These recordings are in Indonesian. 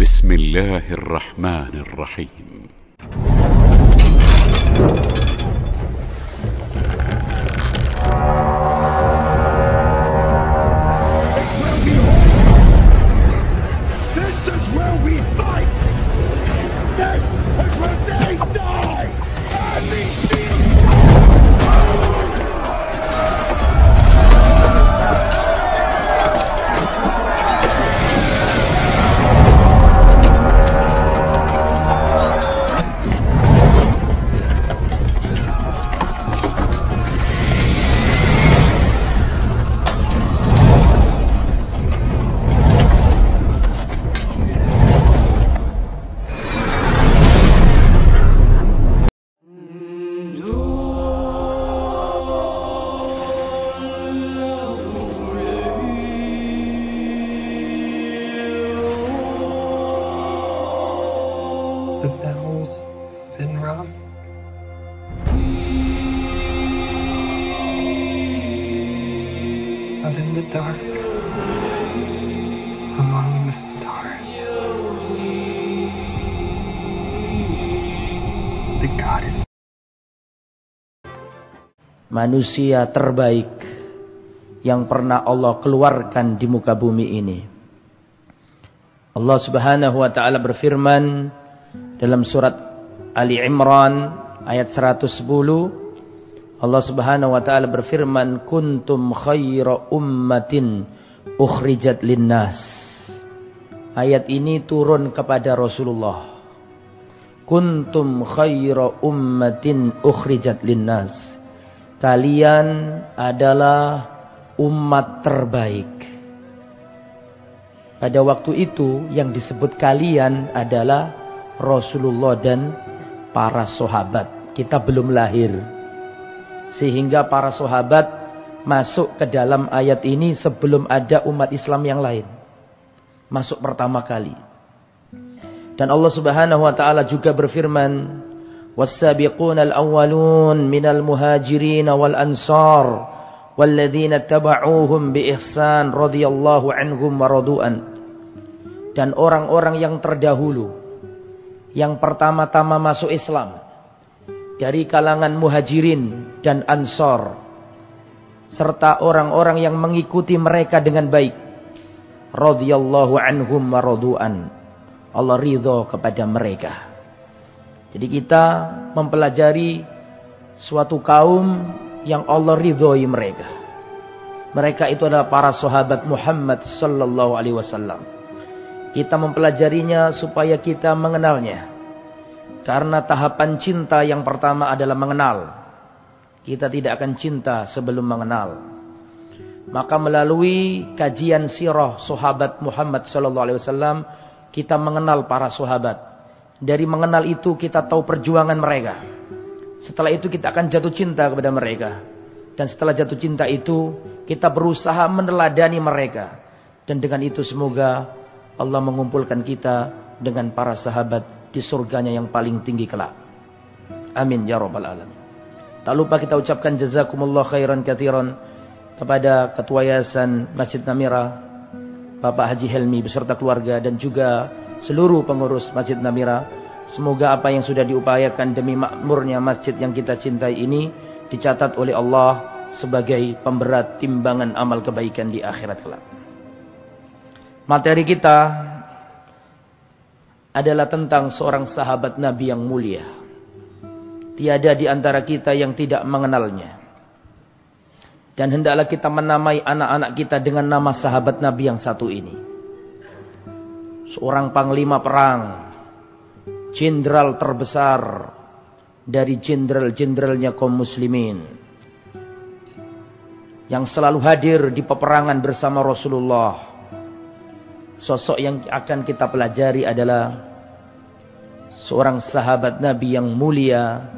بسم الله الرحمن الرحيم. This is where we fight! This is where they die! And these The bell's been rung. Out in the dark, among the stars, the goddess. Manusia terbaik yang pernah Allah keluarkan di muka bumi ini. Allah Subhanahu wa taala berfirman dalam surat Ali Imran ayat 110, Allah Subhanahu wa taala berfirman, kuntum khaira ummatin ukhrijat linnas. Ayat ini turun kepada Rasulullah. Kuntum khaira ummatin ukhrijat linnas. Kalian adalah umat terbaik. Pada waktu itu yang disebut kalian adalah Rasulullah dan para sahabat. Kita belum lahir. Sehingga para sahabat masuk ke dalam ayat ini sebelum ada umat Islam yang lain. Masuk pertama kali. Dan Allah Subhanahu wa taala juga berfirman, "Was-sabiqunal awwalun minal muhajirin wal ansar walladzina tabauhum bi ihsan radhiyallahu anhum wa radu'an." Dan orang-orang yang terdahulu yang pertama-tama masuk Islam dari kalangan muhajirin dan ansor, serta orang-orang yang mengikuti mereka dengan baik, radhiyallahu anhum wa radu'an, Allah ridho kepada mereka. Jadi kita mempelajari suatu kaum yang Allah ridhoi mereka. Mereka itu adalah para sahabat Muhammad sallallahu alaihi wasallam. Kita mempelajarinya supaya kita mengenalnya. Karena tahapan cinta yang pertama adalah mengenal. Kita tidak akan cinta sebelum mengenal. Maka melalui kajian sirah sahabat Muhammad sallallahu alaihi wasallam, kita mengenal para sahabat. Dari mengenal itu kita tahu perjuangan mereka. Setelah itu kita akan jatuh cinta kepada mereka. Dan setelah jatuh cinta itu kita berusaha meneladani mereka. Dan dengan itu semoga Allah mengumpulkan kita dengan para sahabat di surganya yang paling tinggi kelak. Amin ya rabbal alamin. Tak lupa kita ucapkan jazakumullah khairan katsiran kepada Ketua Yayasan Masjid Namira, Bapak Haji Helmi beserta keluarga, dan juga seluruh pengurus Masjid Namira. Semoga apa yang sudah diupayakan demi makmurnya masjid yang kita cintai ini dicatat oleh Allah sebagai pemberat timbangan amal kebaikan di akhirat kelak. Materi kita adalah tentang seorang sahabat Nabi yang mulia. Tiada di antara kita yang tidak mengenalnya. Dan hendaklah kita menamai anak-anak kita dengan nama sahabat Nabi yang satu ini. Seorang panglima perang, jenderal terbesar dari jenderal-jenderalnya kaum muslimin, yang selalu hadir di peperangan bersama Rasulullah. Sosok yang akan kita pelajari adalah seorang sahabat Nabi yang mulia,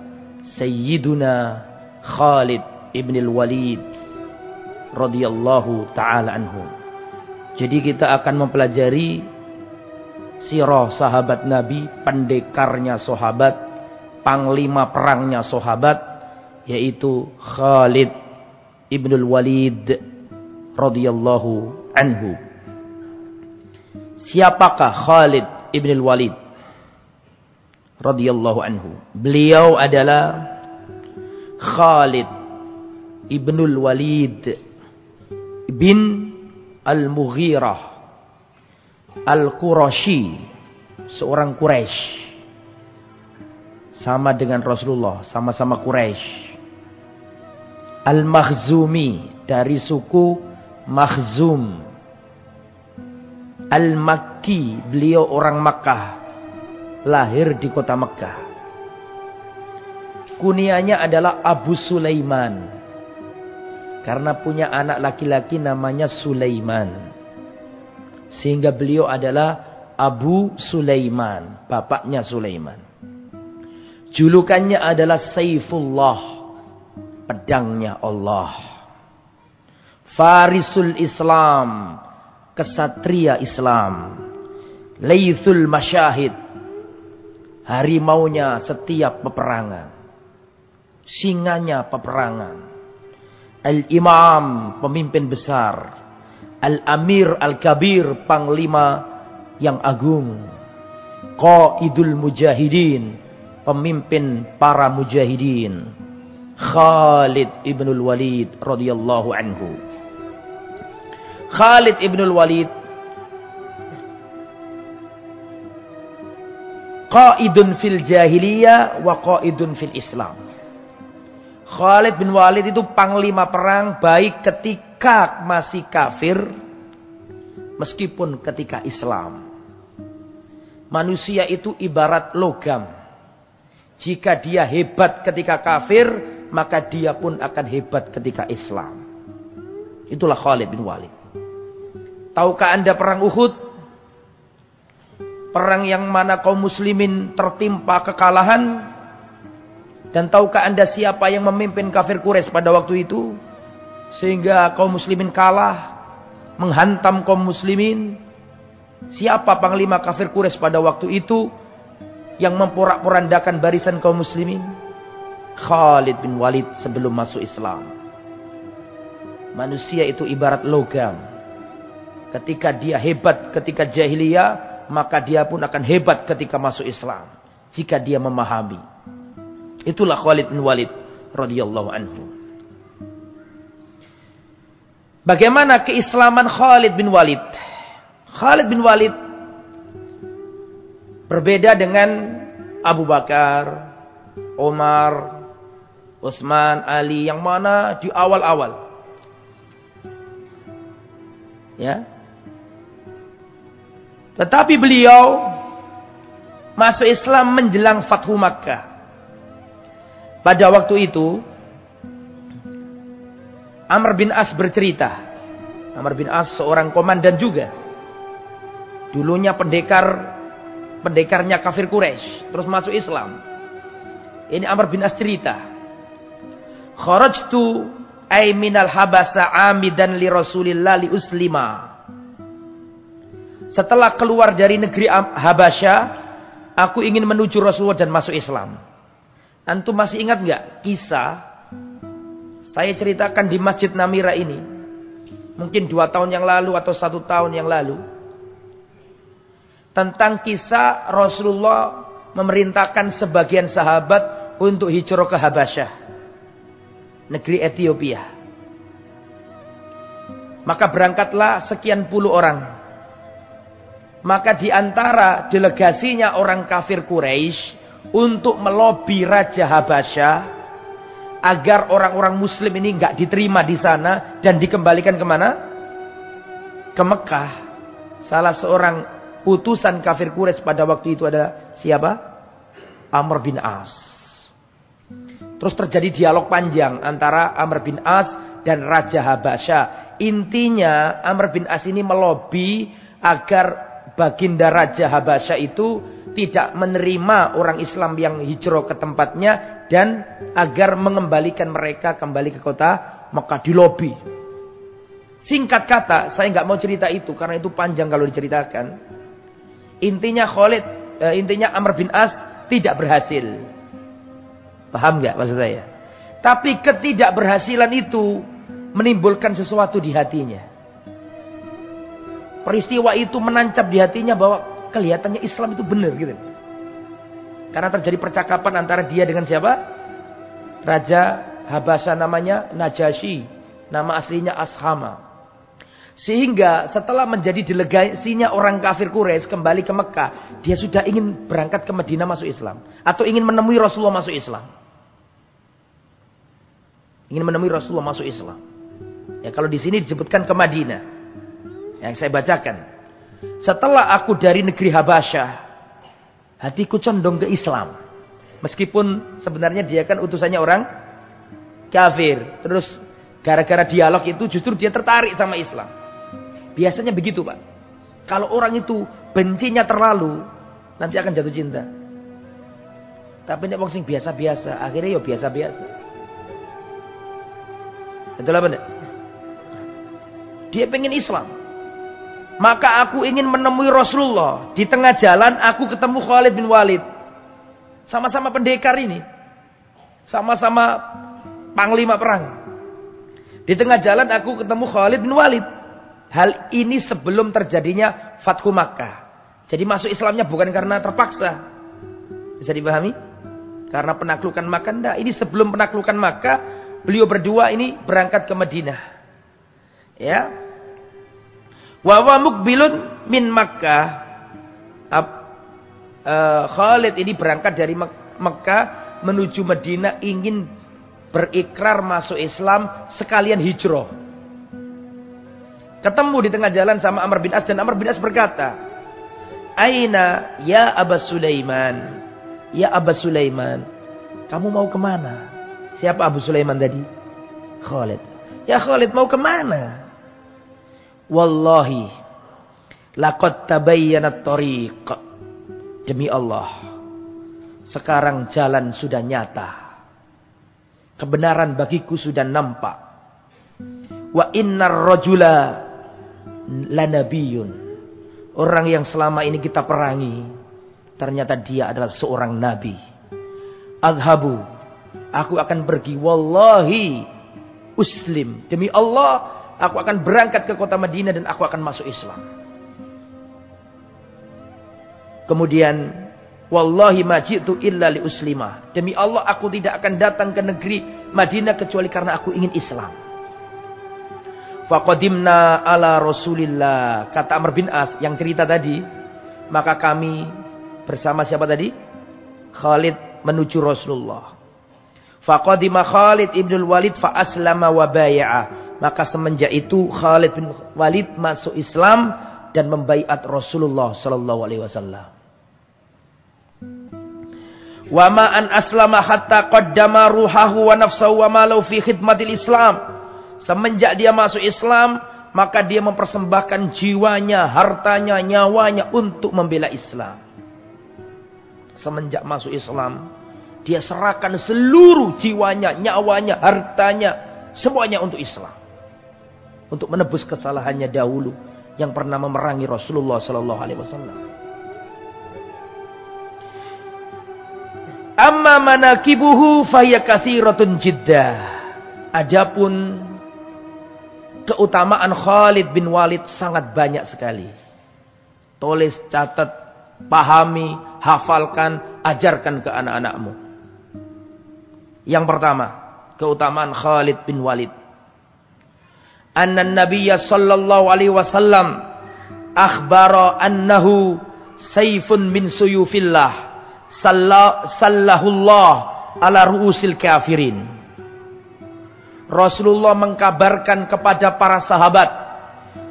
Sayyiduna Khalid ibn al-Walid radhiyallahu ta'ala anhu. Jadi kita akan mempelajari sirah sahabat Nabi, pendekarnya sahabat, panglima perangnya sahabat, yaitu Khalid ibn al-Walid radhiyallahu anhu. Siapakah Khalid ibn al-Walid radhiyallahu anhu. Beliau adalah Khalid ibn al-Walid bin al-Mughirah al-Qurashi, seorang Quraisy. Sama dengan Rasulullah, sama-sama Quraisy. Al-Makhzumi, dari suku Makhzum. Al-Makki, beliau orang Makkah, lahir di kota Makkah. Kunyanya adalah Abu Sulaiman, karena punya anak laki-laki namanya Sulaiman, sehingga beliau adalah Abu Sulaiman, bapaknya Sulaiman. Julukannya adalah Saifullah, pedangnya Allah. Farisul Islam, kesatria Islam. Laithul Masyahid, harimaunya setiap peperangan, singanya peperangan. Al-Imam, pemimpin besar. Al-Amir Al-Kabir, panglima yang agung. Qaidul Mujahidin, pemimpin para mujahidin. Khalid ibn al-Walid radhiyallahu anhu. Khalid ibn al-Walid qaidun fil jahiliyah wa qaidun fil Islam. Khalid bin Walid itu panglima perang baik ketika masih kafir meskipun ketika Islam. Manusia itu ibarat logam. Jika dia hebat ketika kafir, maka dia pun akan hebat ketika Islam. Itulah Khalid bin Walid. Tahukah Anda perang Uhud? Perang yang mana kaum muslimin tertimpa kekalahan. Dan tahukah Anda siapa yang memimpin kafir Quraisy pada waktu itu? Sehingga kaum muslimin kalah, menghantam kaum muslimin. Siapa panglima kafir Quraisy pada waktu itu yang memporak-porandakan barisan kaum muslimin? Khalid bin Walid sebelum masuk Islam. Manusia itu ibarat logam. Ketika dia hebat ketika jahiliyah, maka dia pun akan hebat ketika masuk Islam, jika dia memahami. Itulah Khalid bin Walid radhiyallahu anhu. Bagaimana keislaman Khalid bin Walid? Khalid bin Walid berbeda dengan Abu Bakar, Umar, Utsman, Ali, yang mana di awal-awal. Ya. Tetapi beliau masuk Islam menjelang Fathu Makkah. Pada waktu itu Amr bin As bercerita. Amr bin As seorang komandan juga. Dulunya pendekarnya kafir Quraisy, terus masuk Islam. Ini Amr bin As cerita. Kharajtu ay minal habasa amidan li Rasulillah li uslima. Setelah keluar dari negeri Habasyah, aku ingin menuju Rasulullah dan masuk Islam. Antum masih ingat nggak kisah saya ceritakan di Masjid Namira ini? Mungkin 2 tahun yang lalu atau 1 tahun yang lalu. Tentang kisah Rasulullah memerintahkan sebagian sahabat untuk hijrah ke Habasyah, negeri Ethiopia. Maka berangkatlah sekian puluh orang. Maka di antara delegasinya orang kafir Quraisy untuk melobi Raja Habasyah agar orang-orang Muslim ini nggak diterima di sana dan dikembalikan kemana? Ke Mekah. Salah seorang utusan kafir Quraisy pada waktu itu adalah siapa? Amr bin As. Terus terjadi dialog panjang antara Amr bin As dan Raja Habasyah. Intinya Amr bin As ini melobi agar baginda Raja Habasyah itu tidak menerima orang Islam yang hijrah ke tempatnya dan agar mengembalikan mereka kembali ke kota Mekah, di lobi. Singkat kata, saya nggak mau cerita itu karena itu panjang kalau diceritakan. Intinya Amr bin As tidak berhasil. Paham nggak maksud saya? Tapi ketidakberhasilan itu menimbulkan sesuatu di hatinya. Peristiwa itu menancap di hatinya bahwa kelihatannya Islam itu benar gitu. Karena terjadi percakapan antara dia dengan siapa? Raja Habasya namanya Najasyi. Nama aslinya Ashama. Sehingga setelah menjadi delegasinya orang kafir Quraisy kembali ke Mekah, dia sudah ingin berangkat ke Madinah masuk Islam. Atau ingin menemui Rasulullah masuk Islam. Ingin menemui Rasulullah masuk Islam. Ya, kalau di sini disebutkan ke Madinah. Yang saya bacakan. Setelah aku dari negeri Habasyah, hatiku condong ke Islam. Meskipun sebenarnya dia kan utusannya orang kafir. Terus gara-gara dialog itu justru dia tertarik sama Islam. Biasanya begitu, Pak. Kalau orang itu bencinya terlalu, nanti akan jatuh cinta. Tapi nek wong sing biasa-biasa, akhirnya ya biasa-biasa. Betul apa enggak? Dia pengen Islam. Maka aku ingin menemui Rasulullah. Di tengah jalan aku ketemu Khalid bin Walid. Sama-sama pendekar ini. Sama-sama panglima perang. Di tengah jalan aku ketemu Khalid bin Walid. Hal ini sebelum terjadinya Fathu Makkah. Jadi masuk Islamnya bukan karena terpaksa. Bisa dipahami? Karena penaklukan Makkah enggak. Ini sebelum penaklukan Makkah, beliau berdua ini berangkat ke Madinah. Ya. Wa wa muqbilun min Makkah. Khalid ini berangkat dari Makkah menuju Madinah ingin berikrar masuk Islam sekalian hijrah. Ketemu di tengah jalan sama Amr bin As dan Amr bin As berkata, "Aina ya Aba Sulaiman? Ya Aba Sulaiman, kamu mau kemana?" Siapa Abu Sulaiman tadi? Khalid. Ya Khalid, mau kemana? Wallahi laqad tabayyana at-tariq. Demi Allah, sekarang jalan sudah nyata. Kebenaran bagiku sudah nampak. Wa innar rajula lanabiyun. Orang yang selama ini kita perangi, ternyata dia adalah seorang nabi. Adhabu, aku akan pergi. Wallahi uslim. Demi Allah, aku akan berangkat ke kota Madinah dan aku akan masuk Islam. Kemudian, wallahi ma ji'tu illa li uslimah. Demi Allah, aku tidak akan datang ke negeri Madinah kecuali karena aku ingin Islam. Faqadimna ala Rasulillah. Kata Amr bin As yang cerita tadi, maka kami bersama siapa tadi? Khalid menuju Rasulullah. Faqadima Khalid ibnul Walid fa aslama wa baya'a. Maka semenjak itu Khalid bin Walid masuk Islam dan membaiat Rasulullah sallallahu alaihi wasallam. Wa ma an aslama hatta qaddama ruhahu wa nafsahu wa malau fi khidmatil Islam. Semenjak dia masuk Islam, maka dia mempersembahkan jiwanya, hartanya, nyawanya untuk membela Islam. Semenjak masuk Islam, dia serahkan seluruh jiwanya, nyawanya, hartanya, semuanya untuk Islam. Untuk menebus kesalahannya dahulu yang pernah memerangi Rasulullah sallallahu alaihi wasallam. Amma manakibuhu fahiya katsiratun jiddah. Adapun keutamaan Khalid bin Walid sangat banyak sekali. Tulis, catat, pahami, hafalkan, ajarkan ke anak-anakmu. Yang pertama, keutamaan Khalid bin Walid. Anna Nabiyya sallallahu alaihi wasallam akhbara annahu sayfun min suyufillah sallahullah ala ru'usil kafirin. Rasulullah mengkabarkan kepada para sahabat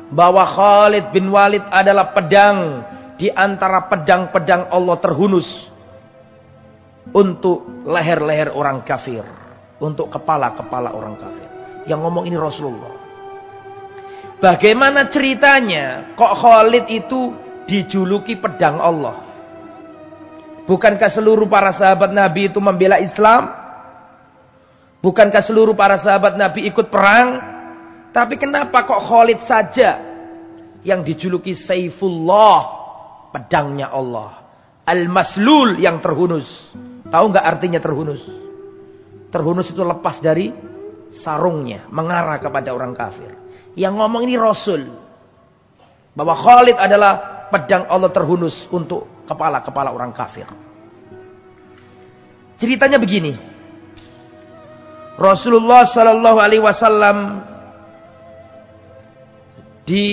bahwa Khalid bin Walid adalah pedang di antara pedang-pedang Allah terhunus untuk leher-leher orang kafir, untuk kepala-kepala orang kafir. Yang ngomong ini Rasulullah. Bagaimana ceritanya kok Khalid itu dijuluki pedang Allah? Bukankah seluruh para sahabat Nabi itu membela Islam? Bukankah seluruh para sahabat Nabi ikut perang? Tapi kenapa kok Khalid saja yang dijuluki Saifullah, pedangnya Allah, Al-Maslul, yang terhunus? Tahu nggak artinya terhunus? Terhunus itu lepas dari sarungnya, mengarah kepada orang kafir. Yang ngomong ini Rasul, bahwa Khalid adalah pedang Allah terhunus untuk kepala-kepala orang kafir. Ceritanya begini. Rasulullah Shallallahu Alaihi Wasallam di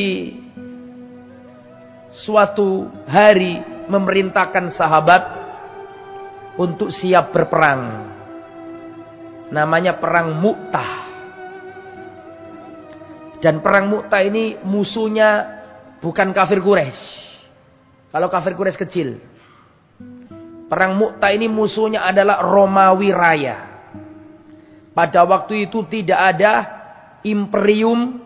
suatu hari memerintahkan sahabat untuk siap berperang. Namanya perang Mu'tah. Dan perang Mu'tah ini musuhnya bukan kafir Quraisy. Kalau kafir Quraisy kecil. Perang Mu'tah ini musuhnya adalah Romawi Raya. Pada waktu itu tidak ada imperium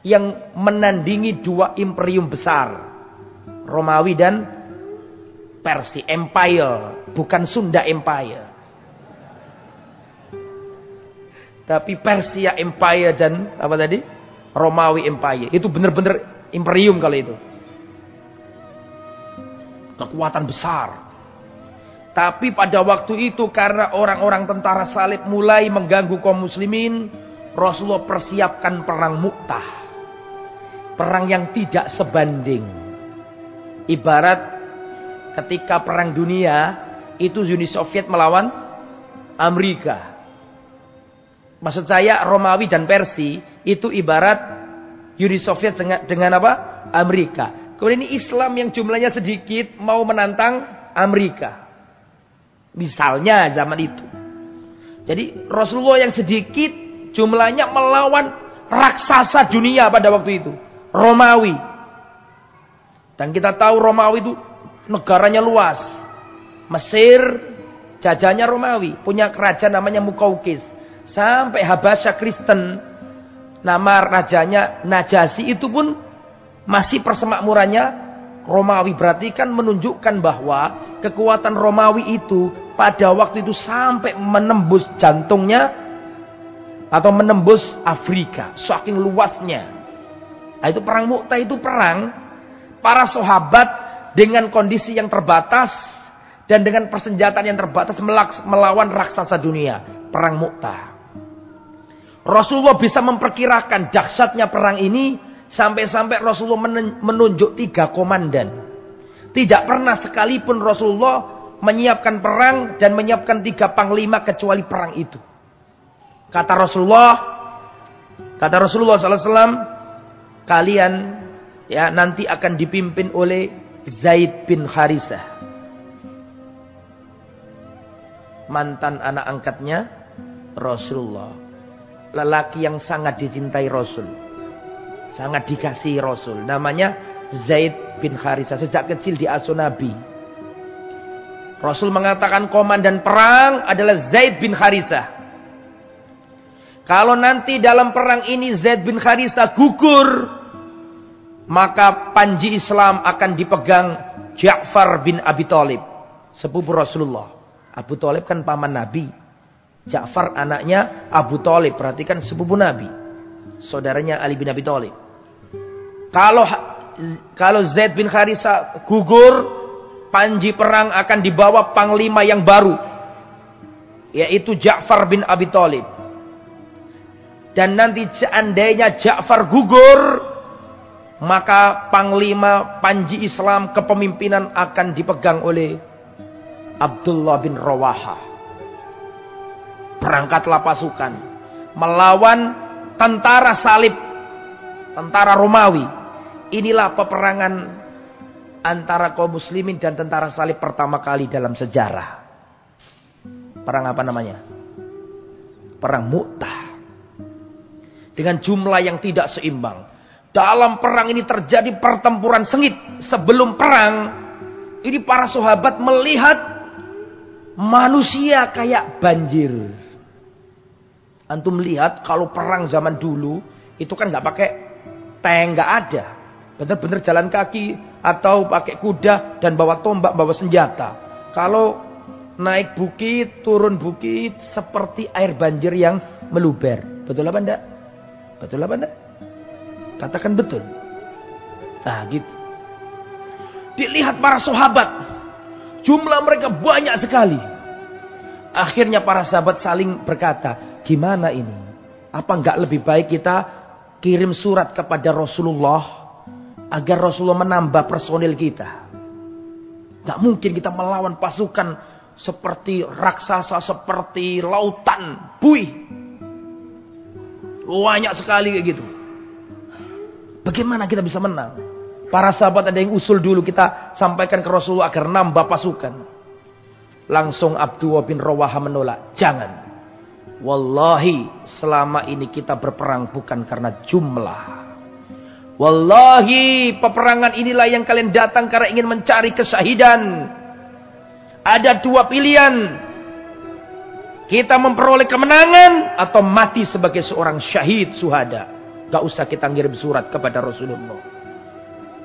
yang menandingi dua imperium besar. Romawi dan Persia Empire. Bukan Sunda Empire. Tapi Persia Empire dan apa tadi? Romawi Empire. Itu benar-benar imperium kalau itu. Kekuatan besar. Tapi pada waktu itu karena orang-orang tentara salib mulai mengganggu kaum muslimin, Rasulullah persiapkan perang Mu'tah. Perang yang tidak sebanding. Ibarat ketika perang dunia itu Uni Soviet melawan Amerika. Maksud saya Romawi dan Persia itu ibarat Uni Soviet dengan apa? Amerika. Kemudian ini Islam yang jumlahnya sedikit mau menantang Amerika. Misalnya zaman itu. Jadi Rasulullah yang sedikit jumlahnya melawan raksasa dunia pada waktu itu. Romawi. Dan kita tahu Romawi itu negaranya luas. Mesir jajahnya Romawi. Punya kerajaan namanya Mukaukis. Sampai Habasya Kristen. Nama rajanya Najasyi itu pun masih persemakmurannya Romawi. Berarti kan menunjukkan bahwa kekuatan Romawi itu pada waktu itu sampai menembus jantungnya atau menembus Afrika. Saking luasnya. Nah, itu perang Mu'tah itu perang para sahabat dengan kondisi yang terbatas dan dengan persenjataan yang terbatas melawan raksasa dunia. Perang Mu'tah. Rasulullah bisa memperkirakan dahsyatnya perang ini sampai-sampai Rasulullah menunjuk 3 komandan. Tidak pernah sekalipun Rasulullah menyiapkan perang dan menyiapkan 3 panglima kecuali perang itu. Kata Rasulullah SAW, kalian ya nanti akan dipimpin oleh Zaid bin Harisah, mantan anak angkatnya Rasulullah. Lelaki yang sangat dicintai Rasul. Sangat dikasihi Rasul. Namanya Zaid bin Harisah. Sejak kecil diasuh Nabi. Rasul mengatakan komandan perang adalah Zaid bin Harisah. Kalau nanti dalam perang ini Zaid bin Harisah gugur, maka panji Islam akan dipegang Ja'far bin Abi Thalib, sepupu Rasulullah. Abu Thalib kan paman Nabi. Ja'far anaknya Abu Thalib, perhatikan sepupu Nabi. Saudaranya Ali bin Abi Thalib. Kalau Zaid bin Harisah gugur, panji perang akan dibawa panglima yang baru, yaitu Ja'far bin Abi Thalib. Dan nanti seandainya Ja'far gugur, maka panglima panji Islam kepemimpinan akan dipegang oleh Abdullah bin Rawaha. Berangkatlah pasukan melawan tentara salib, tentara Romawi. Inilah peperangan antara kaum muslimin dan tentara salib pertama kali dalam sejarah. Perang apa namanya? Perang Mu'tah. Dengan jumlah yang tidak seimbang. Dalam perang ini terjadi pertempuran sengit. Sebelum perang, ini para sahabat melihat manusia kayak banjir. Antum lihat kalau perang zaman dulu itu kan nggak pakai tank, nggak ada. Benar-benar jalan kaki atau pakai kuda dan bawa tombak, bawa senjata. Kalau naik bukit, turun bukit seperti air banjir yang meluber. Betul apa enggak? Betul apa enggak? Katakan betul. Nah gitu. Dilihat para sahabat, jumlah mereka banyak sekali. Akhirnya para sahabat saling berkata, gimana ini? Apa enggak lebih baik kita kirim surat kepada Rasulullah agar Rasulullah menambah personil kita. Gak mungkin kita melawan pasukan seperti raksasa, seperti lautan, buih. Banyak sekali kayak gitu. Bagaimana kita bisa menang? Para sahabat ada yang usul dulu, kita sampaikan ke Rasulullah agar nambah pasukan. Langsung Abdullah bin Rawaha menolak. Jangan. Wallahi selama ini kita berperang bukan karena jumlah. Wallahi peperangan inilah yang kalian datang karena ingin mencari kesyahidan. Ada dua pilihan. Kita memperoleh kemenangan atau mati sebagai seorang syahid suhada. Gak usah kita ngirim surat kepada Rasulullah.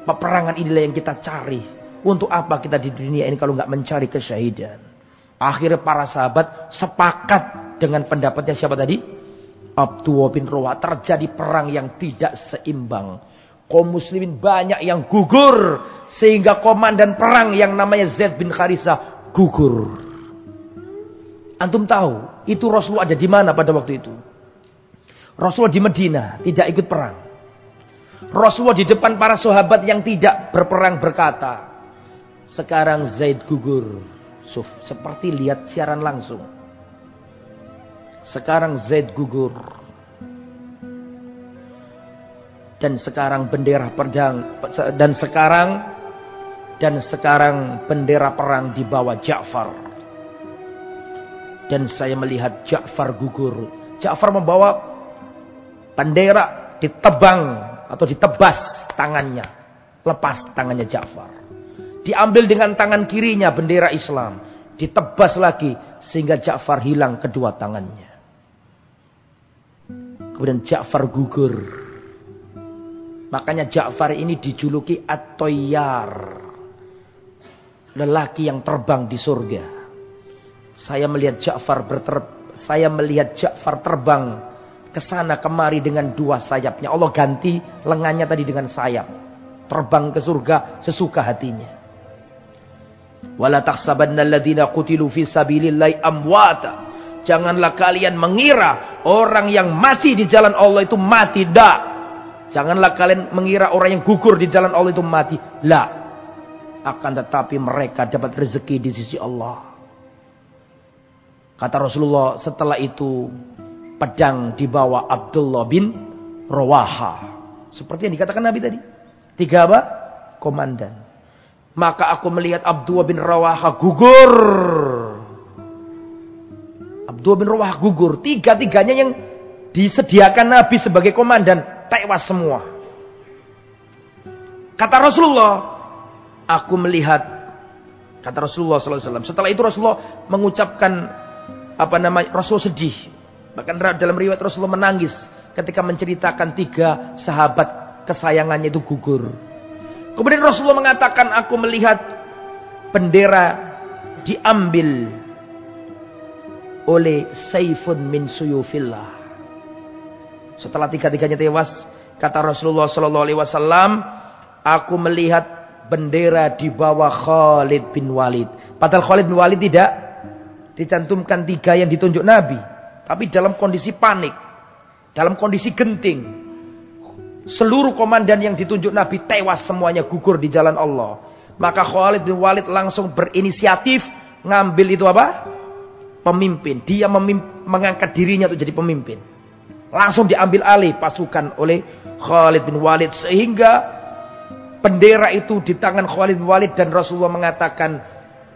Peperangan inilah yang kita cari. Untuk apa kita di dunia ini kalau gak mencari kesyahidan? Akhirnya para sahabat sepakat dengan pendapatnya siapa tadi? Abdullah bin Rawaha. Terjadi perang yang tidak seimbang. Kaum muslimin banyak yang gugur. Sehingga komandan perang yang namanya Zaid bin Harisah gugur. Antum tahu itu Rasulullah ada di mana pada waktu itu? Rasulullah di Medina, tidak ikut perang. Rasulullah di depan para sahabat yang tidak berperang berkata, sekarang Zaid gugur. Seperti lihat siaran langsung. Sekarang Zaid gugur. Dan sekarang bendera pedang dan sekarang bendera perang dibawa Ja'far. Dan saya melihat Ja'far gugur. Ja'far membawa bendera, ditebang atau ditebas tangannya. Lepas tangannya Ja'far. Diambil dengan tangan kirinya bendera Islam. Ditebas lagi sehingga Ja'far hilang kedua tangannya. Kemudian Ja'far gugur. Makanya Ja'far ini dijuluki At-Tayyar. Lelaki yang terbang di surga. Saya melihat Ja'far terbang ke sana kemari dengan dua sayapnya. Allah ganti lengannya tadi dengan sayap. Terbang ke surga sesuka hatinya. Wala tahsabanna alladziina qutilu fi sabilillahi amwata. Janganlah kalian mengira orang yang mati di jalan Allah itu mati. Dak. Janganlah kalian mengira orang yang gugur di jalan Allah itu mati. La. Akan tetapi mereka dapat rezeki di sisi Allah. Kata Rasulullah, setelah itu pedang dibawa Abdullah bin Rawaha. Seperti yang dikatakan Nabi tadi. 3 apa? Komandan. Maka aku melihat Abdullah bin Rawaha gugur. Abdullah bin Rawaha gugur. 3-3-nya yang disediakan Nabi sebagai komandan tewas semua. Kata Rasulullah, aku melihat, kata Rasulullah SAW. Setelah itu Rasulullah mengucapkan Rasulullah sedih. Bahkan dalam riwayat Rasulullah menangis ketika menceritakan 3 sahabat kesayangannya itu gugur. Kemudian Rasulullah mengatakan, aku melihat bendera diambil oleh Saifun min Suyufillah. Setelah 3-3-nya tewas, kata Rasulullah SAW, aku melihat bendera di bawah Khalid bin Walid. Padahal Khalid bin Walid tidak dicantumkan 3 yang ditunjuk Nabi. Tapi dalam kondisi panik. Dalam kondisi genting. Seluruh komandan yang ditunjuk Nabi tewas semuanya, gugur di jalan Allah. Maka Khalid bin Walid langsung berinisiatif ngambil itu apa? Pemimpin. Dia mengangkat dirinya untuk jadi pemimpin. Langsung diambil alih pasukan oleh Khalid bin Walid. Sehingga bendera itu di tangan Khalid bin Walid. Dan Rasulullah mengatakan,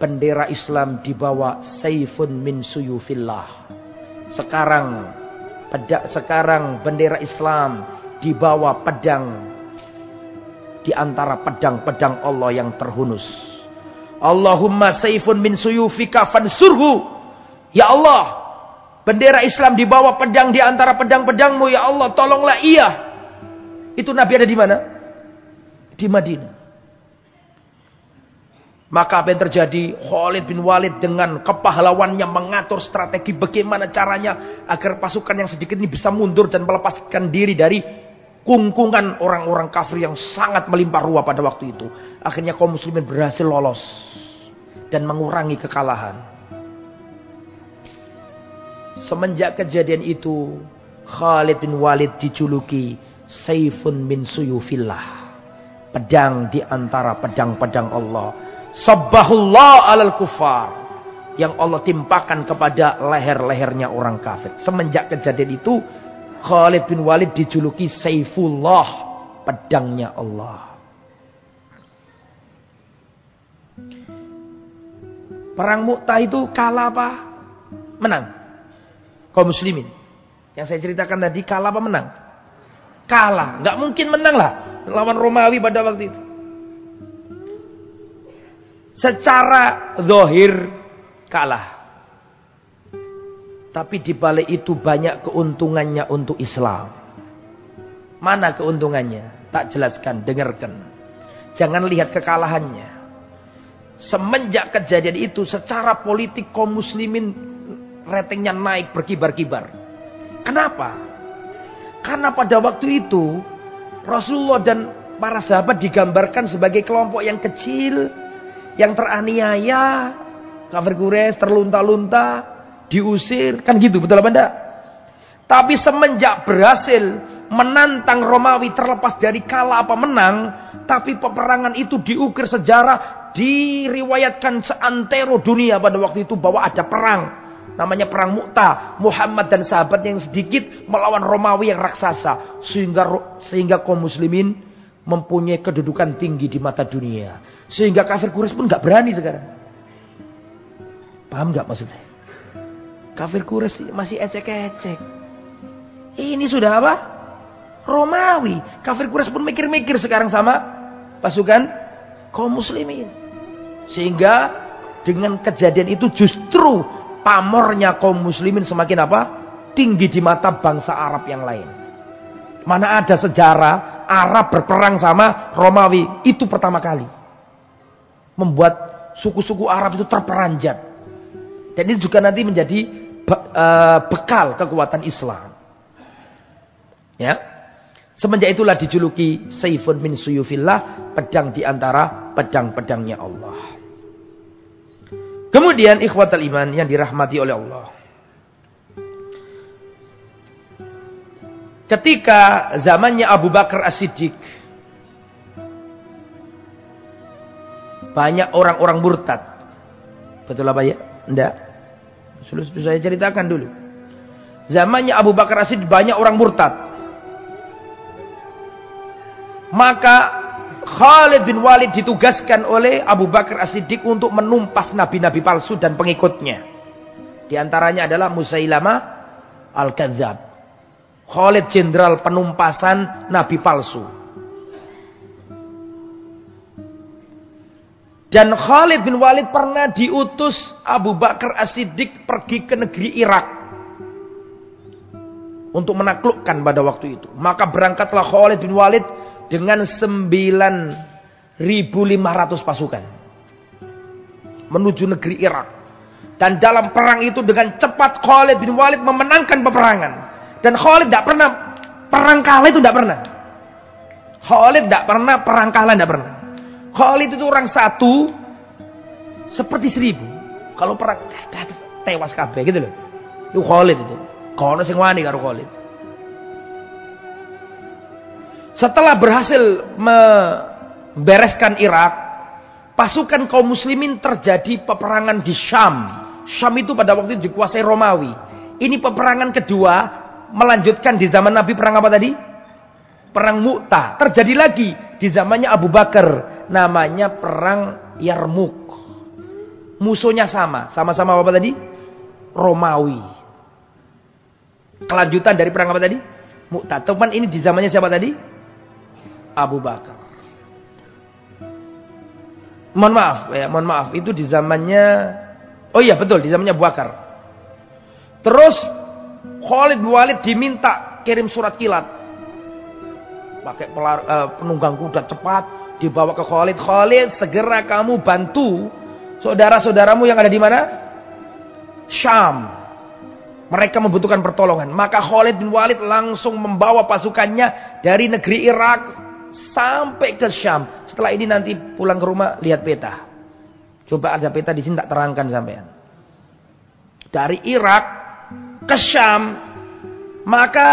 bendera Islam dibawa Saifun min Suyufillah. Sekarang bendera Islam dibawa pedang di antara pedang-pedang Allah yang terhunus. Allahumma Saifun min Suyufika fansurhu. Ya Allah, bendera Islam dibawa pedang di antara pedang-pedangmu. Ya Allah, tolonglah ia. Itu Nabi ada di mana? Di Madinah. Maka apa yang terjadi? Khalid bin Walid dengan kepahlawannya mengatur strategi bagaimana caranya agar pasukan yang sedikit ini bisa mundur dan melepaskan diri dari kungkungan orang-orang kafir yang sangat melimpah ruah pada waktu itu. Akhirnya kaum muslimin berhasil lolos dan mengurangi kekalahan. Semenjak kejadian itu, Khalid bin Walid dijuluki Saifun min Suyufillah. pedang di antara pedang-pedang Allah. Sabbahullah alal kufar, yang Allah timpakan kepada leher-lehernya orang kafir. Semenjak kejadian itu, Khalid bin Walid dijuluki Saifullah, pedangnya Allah. Perang Mu'tah itu kalah apa? Menang. Kaum muslimin. Yang saya ceritakan tadi, kalah apa menang? Kalah. Nggak mungkin menang lah lawan Romawi pada waktu itu. Secara zahir kalah. Tapi di balik itu banyak keuntungannya untuk Islam. Mana keuntungannya? Tak jelaskan, dengarkan. Jangan lihat kekalahannya. Semenjak kejadian itu, secara politik kaum muslimin ratingnya naik berkibar-kibar. Kenapa? Karena pada waktu itu Rasulullah dan para sahabat digambarkan sebagai kelompok yang kecil, yang teraniaya, kafir Quraisy terlunta-lunta, diusir, kan gitu, betul apa enggak? Tapi semenjak berhasil menantang Romawi, terlepas dari kalah apa menang, tapi peperangan itu diukir sejarah, diriwayatkan seantero dunia pada waktu itu bahwa ada perang, namanya perang Mu'tah. Muhammad dan sahabat yang sedikit melawan Romawi yang raksasa, sehingga kaum muslimin mempunyai kedudukan tinggi di mata dunia, sehingga kafir Quraisy pun nggak berani sekarang. Paham nggak maksudnya? Kafir Quraisy masih ecek-ecek. Ini sudah apa? Romawi. Kafir Quraisy pun mikir-mikir sekarang sama pasukan kaum muslimin. Sehingga dengan kejadian itu justru pamornya kaum muslimin semakin apa? Tinggi di mata bangsa Arab yang lain. Mana ada sejarah Arab berperang sama Romawi, itu pertama kali. Membuat suku-suku Arab itu terperanjat. Dan ini juga nanti menjadi bekal kekuatan Islam. Ya. Semenjak itulah dijuluki Saifun min suyufillah, pedang di antara pedang-pedangnya Allah. Kemudian ikhwatal iman yang dirahmati oleh Allah. Ketika zamannya Abu Bakar As-Siddiq, banyak orang-orang murtad. Betul apa ya? Enggak. Sudah saya ceritakan dulu. Zamannya Abu Bakar As-Siddiq banyak orang murtad. Maka Khalid bin Walid ditugaskan oleh Abu Bakar As-Siddiq untuk menumpas nabi-nabi palsu dan pengikutnya. Di antaranya adalah Musailamah Al-Kadzab. Khalid jenderal penumpasan nabi palsu. Dan Khalid bin Walid pernah diutus Abu Bakar As-Siddiq pergi ke negeri Irak untuk menaklukkan pada waktu itu. Maka berangkatlah Khalid bin Walid dengan 9.500 pasukan menuju negeri Irak. Dan dalam perang itu dengan cepat Khalid bin Walid memenangkan peperangan. Dan Khalid tidak pernah perang kalah, itu tidak pernah. Khalid tidak pernah perang kalah, tidak pernah. Khalid itu orang satu seperti 1000. Kalau perang tewas kabeh gitu loh. Itu Khalid itu. Kono sing wani karo Khalid. Setelah berhasil membereskan Irak, pasukan kaum muslimin terjadi peperangan di Syam. Syam itu pada waktu itu dikuasai Romawi. Ini peperangan kedua, melanjutkan di zaman Nabi perang apa tadi? Perang Mu'tah. Terjadi lagi di zamannya Abu Bakar, namanya perang Yarmuk. Musuhnya sama-sama apa tadi? Romawi. Kelanjutan dari perang apa tadi? Mu'tah. Teman ini di zamannya siapa tadi? Abu Bakar. Mohon maaf, itu di zamannya, oh iya betul, di zamannya Abu Bakar. Terus Khalid bin Walid diminta kirim surat kilat. Pakai penunggang kuda cepat dibawa ke Khalid. Khalid, segera kamu bantu saudara-saudaramu yang ada di mana? Syam. Mereka membutuhkan pertolongan. Maka Khalid bin Walid langsung membawa pasukannya dari negeri Irak sampai ke Syam. Setelah ini nanti pulang ke rumah lihat peta. Coba ada peta di sini tak terangkan sampean. Dari Irak ke Syam, maka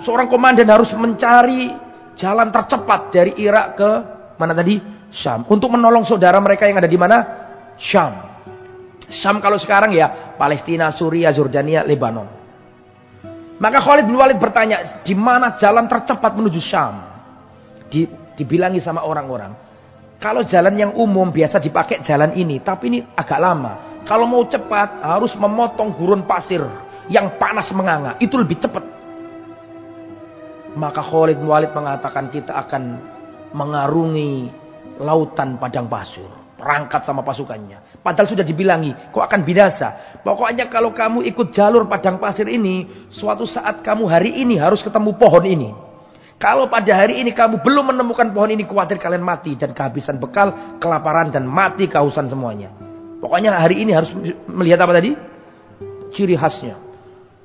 seorang komandan harus mencari jalan tercepat dari Irak ke Mana tadi? Syam. Untuk menolong saudara mereka yang ada di mana? Syam. Syam kalau sekarang ya Palestina, Suriah, Jordania, Lebanon. Maka Khalid bin Walid bertanya, di mana jalan tercepat menuju Syam? Dibilangi sama orang-orang. Kalau jalan yang umum biasa dipakai jalan ini, tapi ini agak lama. Kalau mau cepat harus memotong gurun pasir yang panas menganga. Itu lebih cepat. Maka Khalid bin Walid mengatakan kita akan mengarungi lautan padang pasir. Perangkat sama pasukannya. Padahal sudah dibilangi, kok akan binasa. Pokoknya kalau kamu ikut jalur padang pasir ini, suatu saat kamu hari ini harus ketemu pohon ini. Kalau pada hari ini kamu belum menemukan pohon ini, khawatir kalian mati dan kehabisan bekal, kelaparan dan mati kehausan semuanya. Pokoknya hari ini harus melihat apa tadi? Ciri khasnya.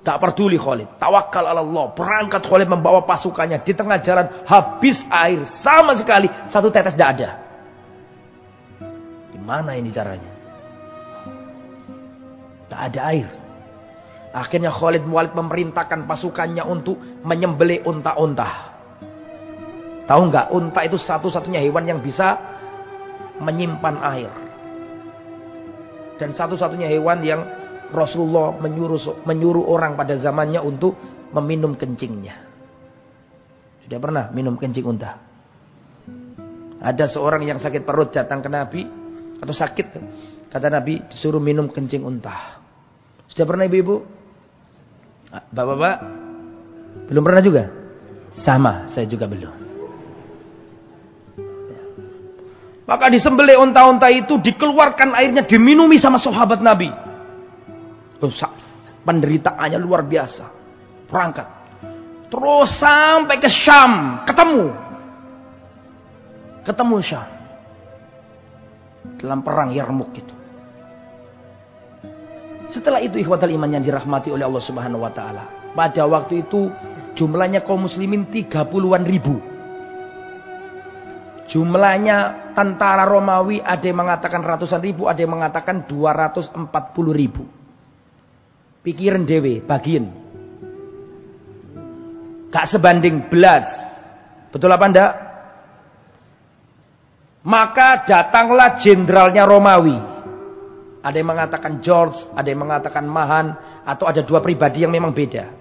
Tak peduli Khalid. Tawakal ala Allah. Berangkat Khalid membawa pasukannya. Di tengah jalan habis air. Sama sekali. Satu tetes tidak ada. Gimana ini caranya? Tak ada air. Akhirnya Khalid bin Walid memerintahkan pasukannya untuk menyembelih unta-unta. Tahu nggak? Unta itu satu-satunya hewan yang bisa menyimpan air. Dan satu-satunya hewan yang Rasulullah menyuruh orang pada zamannya untuk meminum kencingnya. Sudah pernah minum kencing unta? Ada seorang yang sakit perut datang ke Nabi. Atau sakit. Kata Nabi disuruh minum kencing unta. Sudah pernah ibu-ibu? Bapak-bapak? Belum pernah juga? Sama, saya juga belum. Maka disembelih unta-unta itu, dikeluarkan airnya, diminumi sama sahabat Nabi. Penderitaannya luar biasa. Berangkat. Terus sampai ke Syam. Ketemu Syam. Dalam perang Yarmuk itu. Setelah itu ikhwatal iman yang dirahmati oleh Allah Subhanahu wa taala. Pada waktu itu jumlahnya kaum muslimin 30-an ribu. Jumlahnya tentara Romawi ada yang mengatakan ratusan ribu, ada yang mengatakan 240 ribu. Pikiran dewe, bagian. Gak sebanding belas. Betul apa enggak? Maka datanglah jenderalnya Romawi. Ada yang mengatakan George, ada yang mengatakan Mahan, atau ada dua pribadi yang memang beda.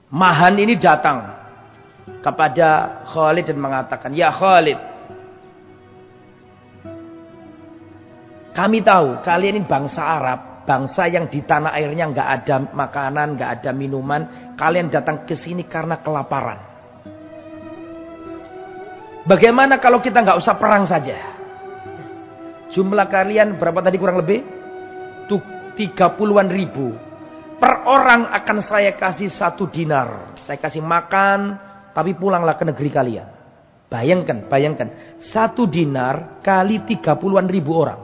Mahan ini datang kepada Khalid dan mengatakan, ya Khalid, kami tahu kalian ini bangsa Arab. Bangsa yang di tanah airnya nggak ada makanan, nggak ada minuman. Kalian datang ke sini karena kelaparan. Bagaimana kalau kita nggak usah perang saja? Jumlah kalian berapa tadi kurang lebih? 30-an ribu. Per orang akan saya kasih 1 dinar. Saya kasih makan, tapi pulanglah ke negeri kalian. Bayangkan. 1 dinar kali 30-an ribu orang.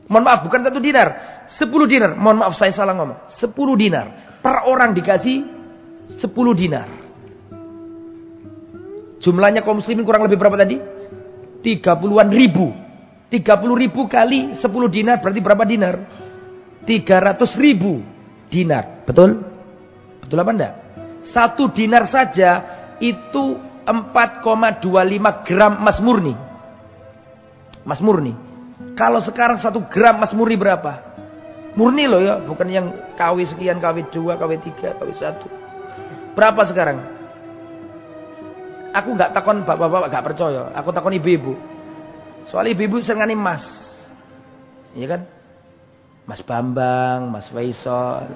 Mohon maaf, bukan 1 dinar. 10 dinar. Mohon maaf, saya salah ngomong. 10 dinar. Per orang dikasih 10 dinar. Jumlahnya kaum muslimin kurang lebih berapa tadi? 30-an ribu. 30 ribu kali 10 dinar berarti berapa dinar? 300 ribu dinar. Betul? Betul apa enggak? 1 dinar saja itu 4,25 gram emas murni. Emas murni. Kalau sekarang 1 gram emas murni berapa? Murni loh ya, bukan yang KW sekian, KW 2, KW 3, KW 1. Berapa sekarang? Aku nggak takon bapak-bapak, nggak percaya. Aku takon ibu-ibu. Soalnya ibu-ibu sering ngani emas. Iya kan? Mas Bambang, Mas Faisal.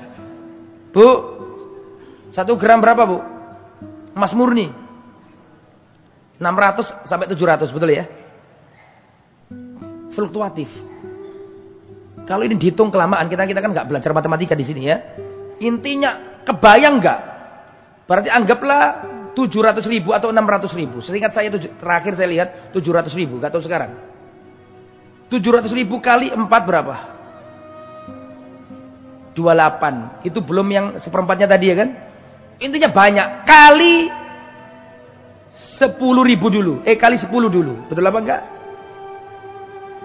Bu, 1 gram berapa bu? Emas murni. 600 sampai 700, betul ya? Fluktuatif. Kalau ini dihitung kelamaan, kita kan nggak belajar matematika di sini ya. Intinya kebayang nggak? Berarti anggaplah 700 ribu atau 600 ribu. Seingat saya terakhir saya lihat 700 ribu, nggak tahu sekarang. 700 ribu kali 4 berapa? 28. Itu belum yang seperempatnya tadi ya kan? Intinya banyak. Kali 10 ribu dulu. Kali 10 dulu. Betul apa enggak?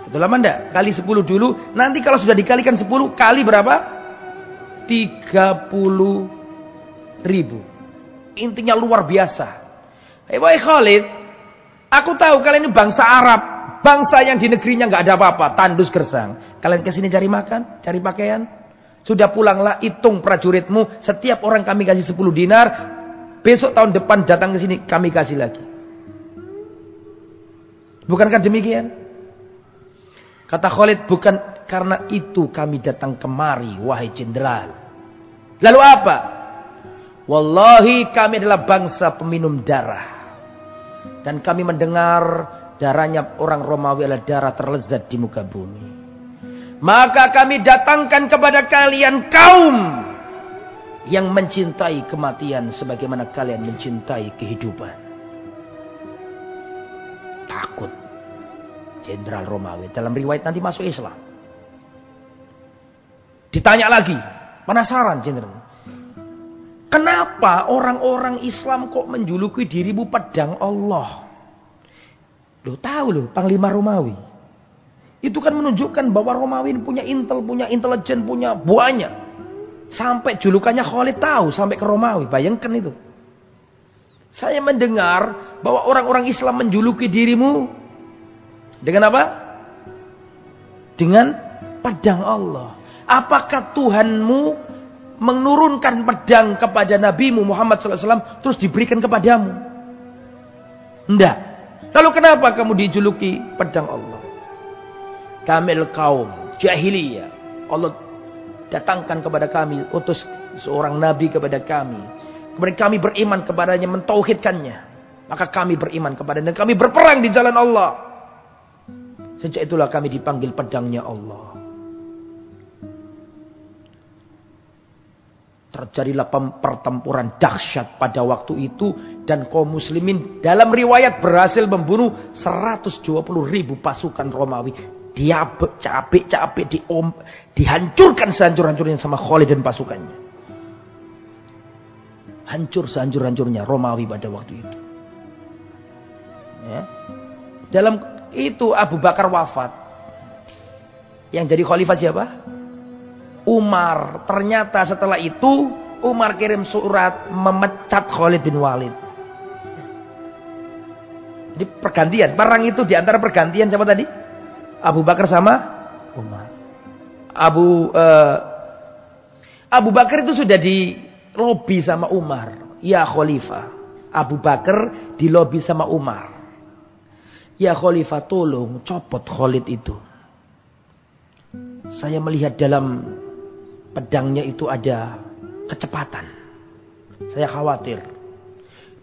Betul apa enggak? Kali 10 dulu. Nanti kalau sudah dikalikan 10 kali berapa? 30 ribu. Intinya luar biasa. Wahai Khalid, Aku tahu kalian ini bangsa Arab. Bangsa yang di negerinya nggak ada apa-apa. Tandus gersang. Kalian kesini cari makan, cari pakaian. Sudah pulanglah, hitung prajuritmu. Setiap orang kami kasih 10 dinar. Besok tahun depan datang ke sini, kami kasih lagi. Bukankah demikian? Kata Khalid, bukan karena itu kami datang kemari, wahai jenderal. Lalu apa? Wallahi kami adalah bangsa peminum darah. Dan kami mendengar darahnya orang Romawi adalah darah terlezat di muka bumi. Maka kami datangkan kepada kalian kaum yang mencintai kematian sebagaimana kalian mencintai kehidupan. Takut jenderal Romawi. Dalam riwayat nanti masuk Islam. Ditanya lagi. Penasaran jenderal. Kenapa orang-orang Islam kok menjuluki dirimu pedang Allah? Loh tahu loh Panglima Romawi. Itu kan menunjukkan bahwa Romawi punya intel, punya intelijen, punya banyak. Sampai julukannya Khalid tahu sampai ke Romawi. Bayangkan itu. Saya mendengar bahwa orang-orang Islam menjuluki dirimu dengan apa? Dengan pedang Allah. Apakah Tuhanmu menurunkan pedang kepada Nabimu Muhammad SAW terus diberikan kepadamu? Tidak. Lalu kenapa kamu dijuluki pedang Allah? Kamil kaum jahiliyah. Allah datangkan kepada kami, utus seorang nabi kepada kami. Kemudian kami beriman kepadanya, mentauhidkannya. Maka kami beriman kepadanya dan kami berperang di jalan Allah. Sejak itulah kami dipanggil pedangnya Allah. Terjadilah pertempuran dahsyat pada waktu itu. Dan kaum muslimin dalam riwayat berhasil membunuh 120.000 pasukan Romawi. Dia capek-capek dihancurkan sehancur-hancurnya sama Khalid dan pasukannya. Hancur sehancur-hancurnya Romawi pada waktu itu. Ya. Dalam itu Abu Bakar wafat. Yang jadi khalifah siapa? Umar. Ternyata setelah itu Umar kirim surat memecat Khalid bin Walid. Jadi pergantian. Perang itu diantara pergantian siapa tadi? Abu Bakar sama Umar. Abu Bakar itu sudah di lobi sama Umar. Ya khalifah. Abu Bakar di lobi sama Umar. Ya khalifah tolong copot Khalid itu. Saya melihat dalam pedangnya itu ada kecepatan. Saya khawatir.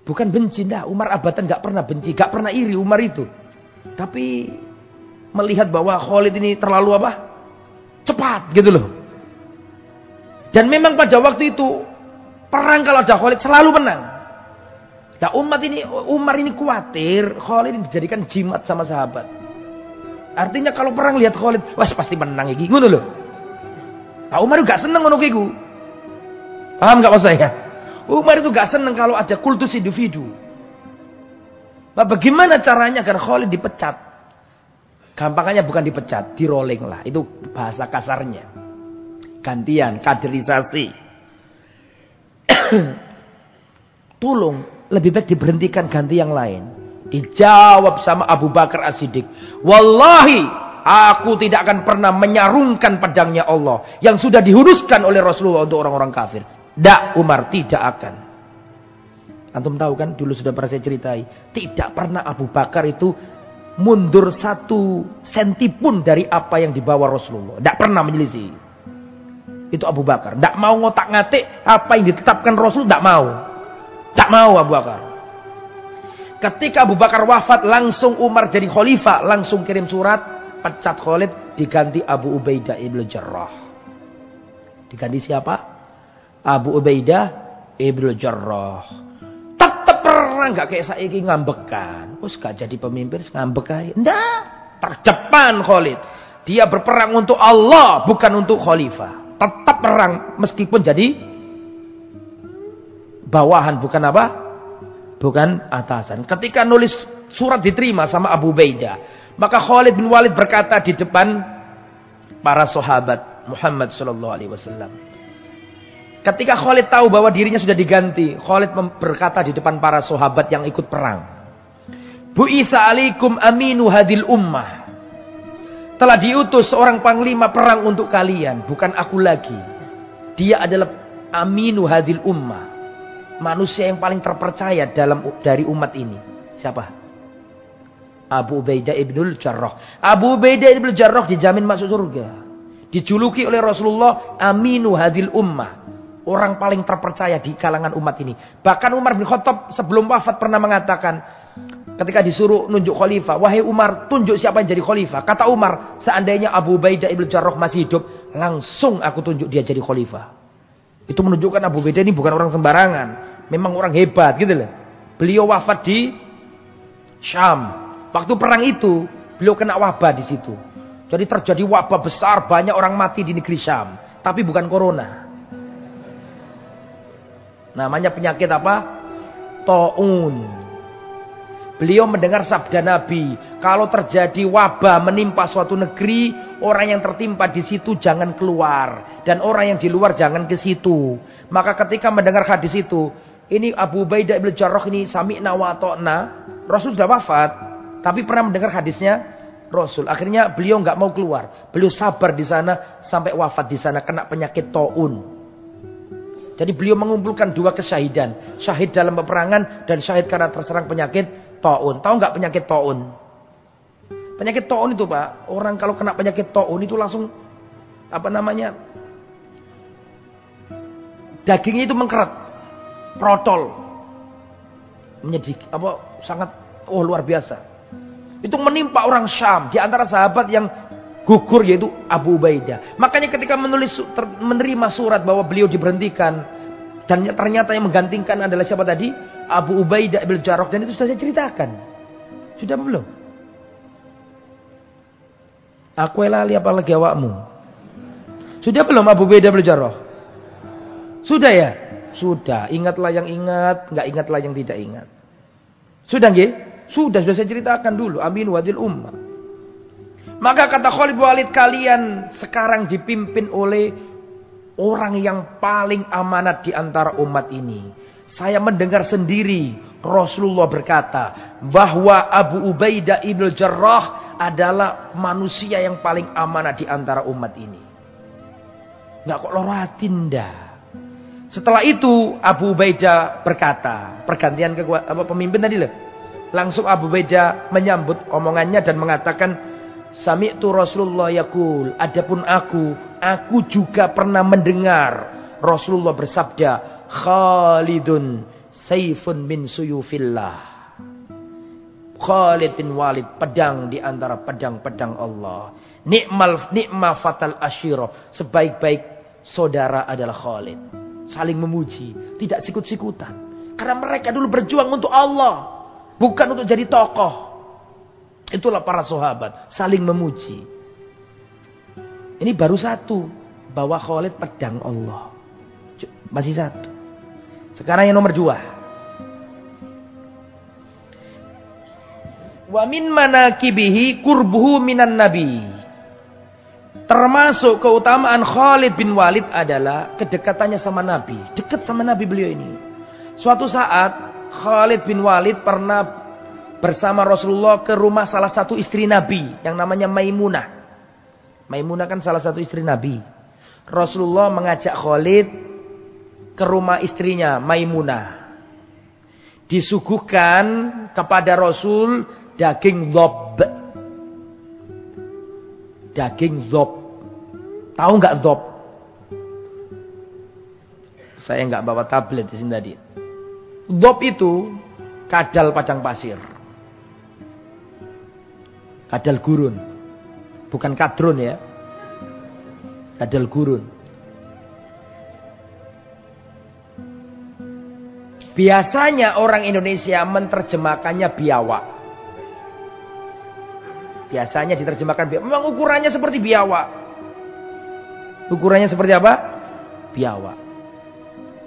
Bukan benci, dah. Umar abadan gak pernah benci, gak pernah iri Umar itu. Tapi melihat bahwa Khalid ini terlalu apa? Cepat gitu loh. Dan memang pada waktu itu perang kalau ada Khalid selalu menang. Nah Umar ini khawatir Khalid ini dijadikan jimat sama sahabat. Artinya kalau perang lihat Khalid, wah pasti menang iki, ngono loh. Nah, Umar gak seneng ngono iku. Paham gak maksud saya? Umar itu gak seneng kalau ada kultus individu. Nah, bagaimana caranya agar Khalid dipecat? Gampangannya bukan dipecat, di rolling lah. Itu bahasa kasarnya. Gantian, kaderisasi. Tolong, lebih baik diberhentikan ganti yang lain. Dijawab sama Abu Bakar As-Siddiq. Wallahi, aku tidak akan pernah menyarungkan pedangnya Allah. Yang sudah dihunuskan oleh Rasulullah untuk orang-orang kafir. Tidak, Umar, tidak akan. Antum tahu kan, dulu sudah pernah saya ceritai. Tidak pernah Abu Bakar itu mundur 1 senti pun dari apa yang dibawa Rasulullah. Tidak pernah menyelisih. Itu Abu Bakar. Tidak mau ngotak-ngatik apa yang ditetapkan Rasul. Tidak mau. Tidak mau Abu Bakar. Ketika Abu Bakar wafat, langsung Umar jadi khalifah. Langsung kirim surat. Pecat Khalid. Diganti Abu Ubaidah ibn Jarrah. Diganti siapa? Abu Ubaidah ibn Jarrah. Tetap perang. Gak kayak saiki ngambekan. Terus gak jadi pemimpin, ngambek aja. Nggak. Terdepan Khalid. Dia berperang untuk Allah, bukan untuk khalifah. Tetap perang, meskipun jadi bawahan, bukan apa? Bukan atasan. Ketika nulis surat diterima sama Abu Ubaidah, maka Khalid bin Walid berkata di depan para sahabat Muhammad SAW. Ketika Khalid tahu bahwa dirinya sudah diganti, Khalid berkata di depan para sahabat yang ikut perang. Bu'itsa alaikum aminu hadil ummah. Telah diutus seorang panglima perang untuk kalian, bukan aku lagi. Dia adalah aminu hadil ummah, manusia yang paling terpercaya dari umat ini. Siapa? Abu Ubaidah ibnul Jarrah. Abu Ubaidah ibnul Jarrah dijamin masuk surga. Dijuluki oleh Rasulullah aminu hadil ummah, orang paling terpercaya di kalangan umat ini. Bahkan Umar bin Khattab sebelum wafat pernah mengatakan, ketika disuruh nunjuk khalifah, wahai Umar, tunjuk siapa yang jadi khalifah. Kata Umar, seandainya Abu Ubaidah ibn Jarrah masih hidup, langsung aku tunjuk dia jadi khalifah. Itu menunjukkan Abu Ubaidah ini bukan orang sembarangan, memang orang hebat gitu loh. Beliau wafat di Syam. Waktu perang itu, beliau kena wabah di situ. Jadi terjadi wabah besar, banyak orang mati di negeri Syam, tapi bukan corona. Namanya penyakit apa? Ta'un. Beliau mendengar sabda Nabi, kalau terjadi wabah menimpa suatu negeri, orang yang tertimpa di situ jangan keluar, dan orang yang di luar jangan ke situ. Maka ketika mendengar hadis itu, ini Abu Ubaidah ibn Jarrah ini sami'na wa ta'na, Rasul sudah wafat, tapi pernah mendengar hadisnya Rasul. Akhirnya beliau nggak mau keluar, beliau sabar di sana sampai wafat di sana kena penyakit ta'un. Jadi beliau mengumpulkan dua kesyahidan, syahid dalam peperangan dan syahid karena terserang penyakit ta'un. Tahu nggak penyakit ta'un? Penyakit ta'un itu Pak, orang kalau kena penyakit ta'un itu langsung apa namanya? Dagingnya itu mengkeret, protol, menyedik, apa sangat luar biasa. Itu menimpa orang Syam di antara sahabat yang gugur yaitu Abu Ubaidah. Makanya ketika menerima surat bahwa beliau diberhentikan dan ternyata yang menggantikan adalah siapa tadi? Abu Ubaidah ibn Jarrah, dan itu sudah saya ceritakan. Sudah belum? Aku lali apalagi awakmu. Sudah belum Abu Ubaidah ibn Jarrah? Sudah ya? Sudah. Ingatlah yang ingat, enggak ingatlah yang tidak ingat. Sudah nggih? Sudah saya ceritakan dulu. Amin wadil ummah. Maka kata Khalid bin Walid, kalian sekarang dipimpin oleh orang yang paling amanat di antara umat ini. Saya mendengar sendiri Rasulullah berkata bahwa Abu Ubaidah ibn Jarrah adalah manusia yang paling amanat di antara umat ini. Nggak kok loratin dah. Setelah itu Abu Ubaidah berkata, pergantian pemimpin tadi loh. Langsung Abu Ubaidah menyambut omongannya dan mengatakan, sami'tu Rasulullah yaqul, adapun aku juga pernah mendengar Rasulullah bersabda, Khalidun sayfun min suyufillah. Khalid bin Walid, pedang di antara pedang-pedang Allah. Ni'ma fatal asyirah, sebaik-baik saudara adalah Khalid. Saling memuji, tidak sikut-sikutan. Karena mereka dulu berjuang untuk Allah, bukan untuk jadi tokoh. Itulah para sahabat, saling memuji. Ini baru satu, bahwa Khalid pedang Allah. Masih satu. Sekarang yang nomor dua. Wa min manakibihi kurbuhu minan nabi. Termasuk keutamaan Khalid bin Walid adalah kedekatannya sama Nabi. Dekat sama Nabi beliau ini. Suatu saat Khalid bin Walid pernah bersama Rasulullah ke rumah salah satu istri Nabi yang namanya Maimunah. Maimunah kan salah satu istri Nabi. Rasulullah mengajak Khalid ke rumah istrinya Maimunah. Disuguhkan kepada Rasul daging dhob. Daging dhob. Tahu nggak dhob? Saya nggak bawa tablet di sini tadi. Dhob itu kadal padang pasir. Kadal gurun. Bukan kadrun ya. Kadal gurun. Biasanya orang Indonesia menerjemahkannya biawak. Biasanya diterjemahkan biawak. Memang ukurannya seperti biawak. Ukurannya seperti apa? Biawak.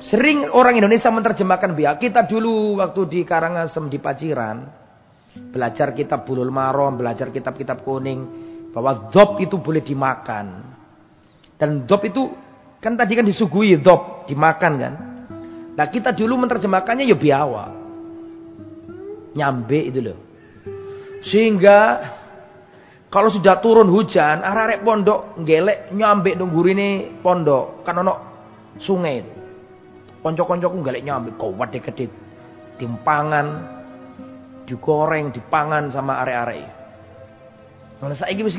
Sering orang Indonesia menerjemahkan biawak. Kita dulu waktu di Karangasem di Paciran, belajar kitab Bulul Maram, belajar kitab-kitab kuning, bahwa dhob itu boleh dimakan. Dan dhob itu kan tadi kan disuguhi dhob, dimakan kan. Nah kita dulu menerjemahkannya ya biawak. Nyambe itu loh. Sehingga kalau sudah turun hujan, arek-arek pondok ngelek nyambe nang gurine pondok, kan ono sungai. Konco-koncoku ngelek nyambe kuwat gede. Timpangan, digoreng, dipangan sama arek-arek. Kalau saiki wis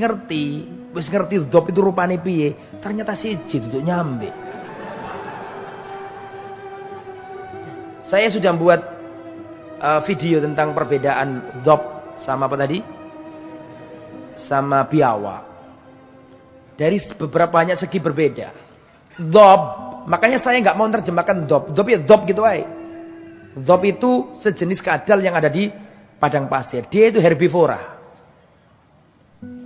ngerti dzop itu rupane piye, ternyata siji duduk nyambe. Saya sudah buat video tentang perbedaan dzop sama apa tadi? Sama biawak. Dari beberapa banyak segi berbeda. Dzop, makanya saya nggak mau terjemahkan dzop. Dzop ya dzop gitu aja. Dzop itu sejenis kadal yang ada di padang pasir. Dia itu herbivora.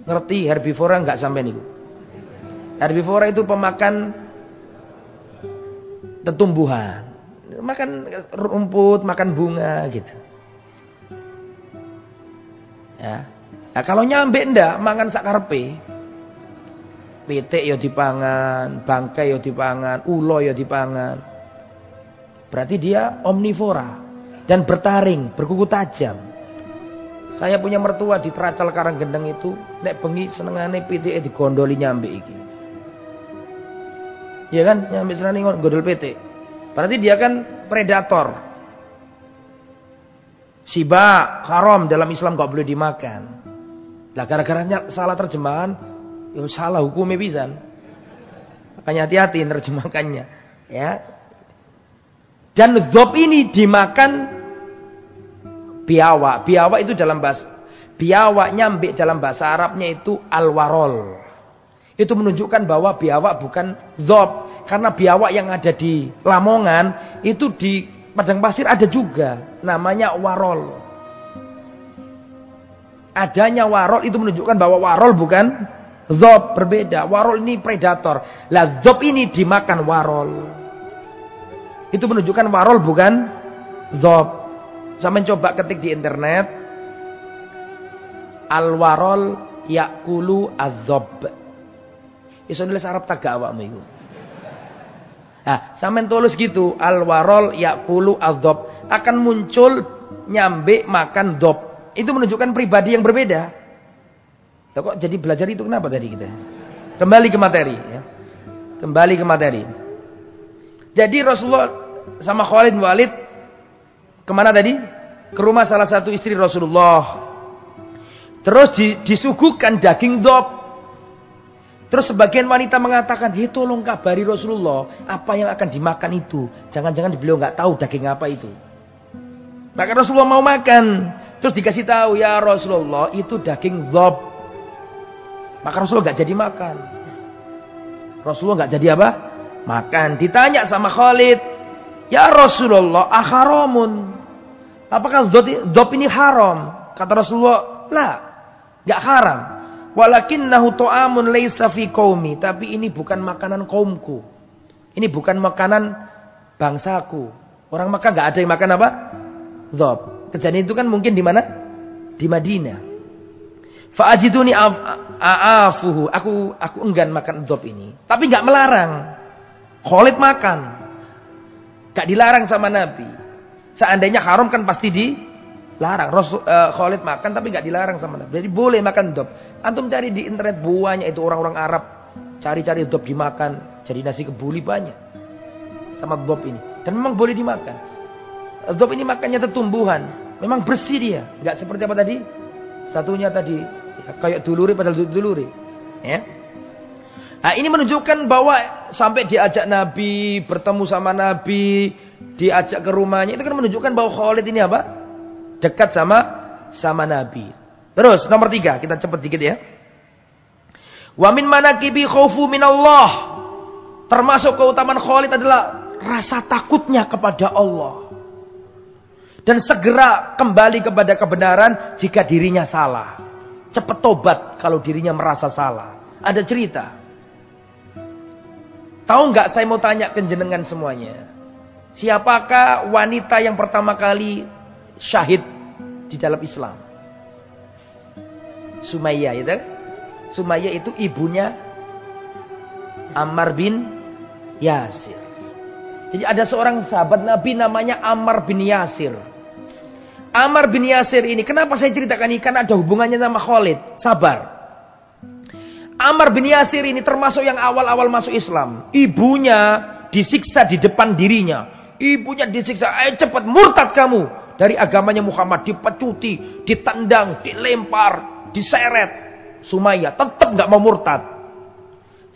Ngerti herbivora nggak sampai niku? Herbivora itu pemakan tumbuhan. Makan rumput, makan bunga gitu. Ya. Nah, kalau nyambe ndak mangan sakarepe. Pitik ya dipangan, bangkai ya dipangan, ulo ya dipangan. Berarti dia omnivora dan bertaring, berkuku tajam. Saya punya mertua di Teracal Karanggendeng itu, nek bengi senengane pitike digondoli nyambe iki. Ya kan, nyambe senengane gondol pitik. Berarti dia kan predator. Siba haram dalam Islam gak boleh dimakan. Lah gara-gara salah terjemahan, ya salah hukumnya pisan. Makanya hati-hati nerjemahkannya, ya. Dan dzop ini dimakan biawak. Biawak itu dalam bahasa biawak nyambe dalam bahasa Arabnya itu al-warol. Itu menunjukkan bahwa biawak bukan dzop. Karena biawak yang ada di Lamongan itu di padang pasir ada juga, namanya warol. Adanya warol itu menunjukkan bahwa warol bukan dzop, berbeda. Warol ini predator. Lah dzop ini dimakan warol. Itu menunjukkan warol bukan dzop. Saya mencoba ketik di internet. Al-warol yakulu az-dzop. Iso nulis Arab tagak awakmu iku. Nah, sampean tulis gitu, al-warol yakulu az-dzop, akan muncul nyambe makan dzop. Itu menunjukkan pribadi yang berbeda. Ya, kok jadi belajar itu kenapa tadi kita? Kembali ke materi ya. Kembali ke materi. Jadi Rasulullah sama Khalid bin Walid kemana tadi? Ke rumah salah satu istri Rasulullah. Terus disuguhkan daging dzop. Terus sebagian wanita mengatakan, "Hei, tolong kabari Rasulullah, apa yang akan dimakan itu? Jangan-jangan beliau nggak tahu daging apa itu." Maka Rasulullah mau makan. Terus dikasih tahu, "Ya Rasulullah, itu daging dzop." Maka Rasulullah nggak jadi makan. Rasulullah nggak jadi apa? Makan. Ditanya sama Khalid, "Ya Rasulullah, aharamun? Apakah dzop ini haram?" Kata Rasulullah, "La, nggak haram. Walakinnahu ta'amun laisa fi qaumi." Tapi ini bukan makanan kaumku. Ini bukan makanan bangsaku. Orang Makkah nggak ada yang makan apa? Dzop. Kejadian itu kan mungkin di mana? Di Madinah. Fa'ajiduni a'afuhu. Aku enggan makan dzop ini. Tapi nggak melarang. Khalid makan. Nggak dilarang sama Nabi. Seandainya haram kan pasti dilarang. Khalid makan tapi nggak dilarang sama Nabi. Jadi boleh makan dzop. Antum cari di internet banyak itu orang-orang Arab cari-cari dzop dimakan, jadi nasi kebuli banyak sama dzop ini. Dan memang boleh dimakan. Dzop ini makannya tumbuhan, memang bersih dia, nggak seperti apa tadi? Satunya tadi ya, kayak duluri padahal duluri. Ya. Nah, ini menunjukkan bahwa sampai diajak Nabi, bertemu sama Nabi, diajak ke rumahnya, itu kan menunjukkan bahwa Khalid ini apa? Dekat sama Nabi. Terus nomor 3, kita cepat dikit ya. Wa min manaqibi khaufu minallah. Termasuk keutamaan Khalid adalah rasa takutnya kepada Allah. Dan segera kembali kepada kebenaran jika dirinya salah. Cepat tobat kalau dirinya merasa salah. Ada cerita. Tahu nggak, saya mau tanya ke jenengan semuanya. Siapakah wanita yang pertama kali syahid di dalam Islam? Sumayyah, itu. Sumayyah itu ibunya Ammar bin Yasir. Jadi ada seorang sahabat Nabi namanya Ammar bin Yasir. Ammar bin Yasir ini, kenapa saya ceritakan ini? Karena ada hubungannya sama Khalid. Sabar. Ammar bin Yasir ini termasuk yang awal-awal masuk Islam. Ibunya disiksa di depan dirinya. Ibunya disiksa, ayo cepat murtad kamu dari agamanya Muhammad. Dipecuti, ditendang, dilempar, diseret. Sumayyah tetap nggak mau murtad.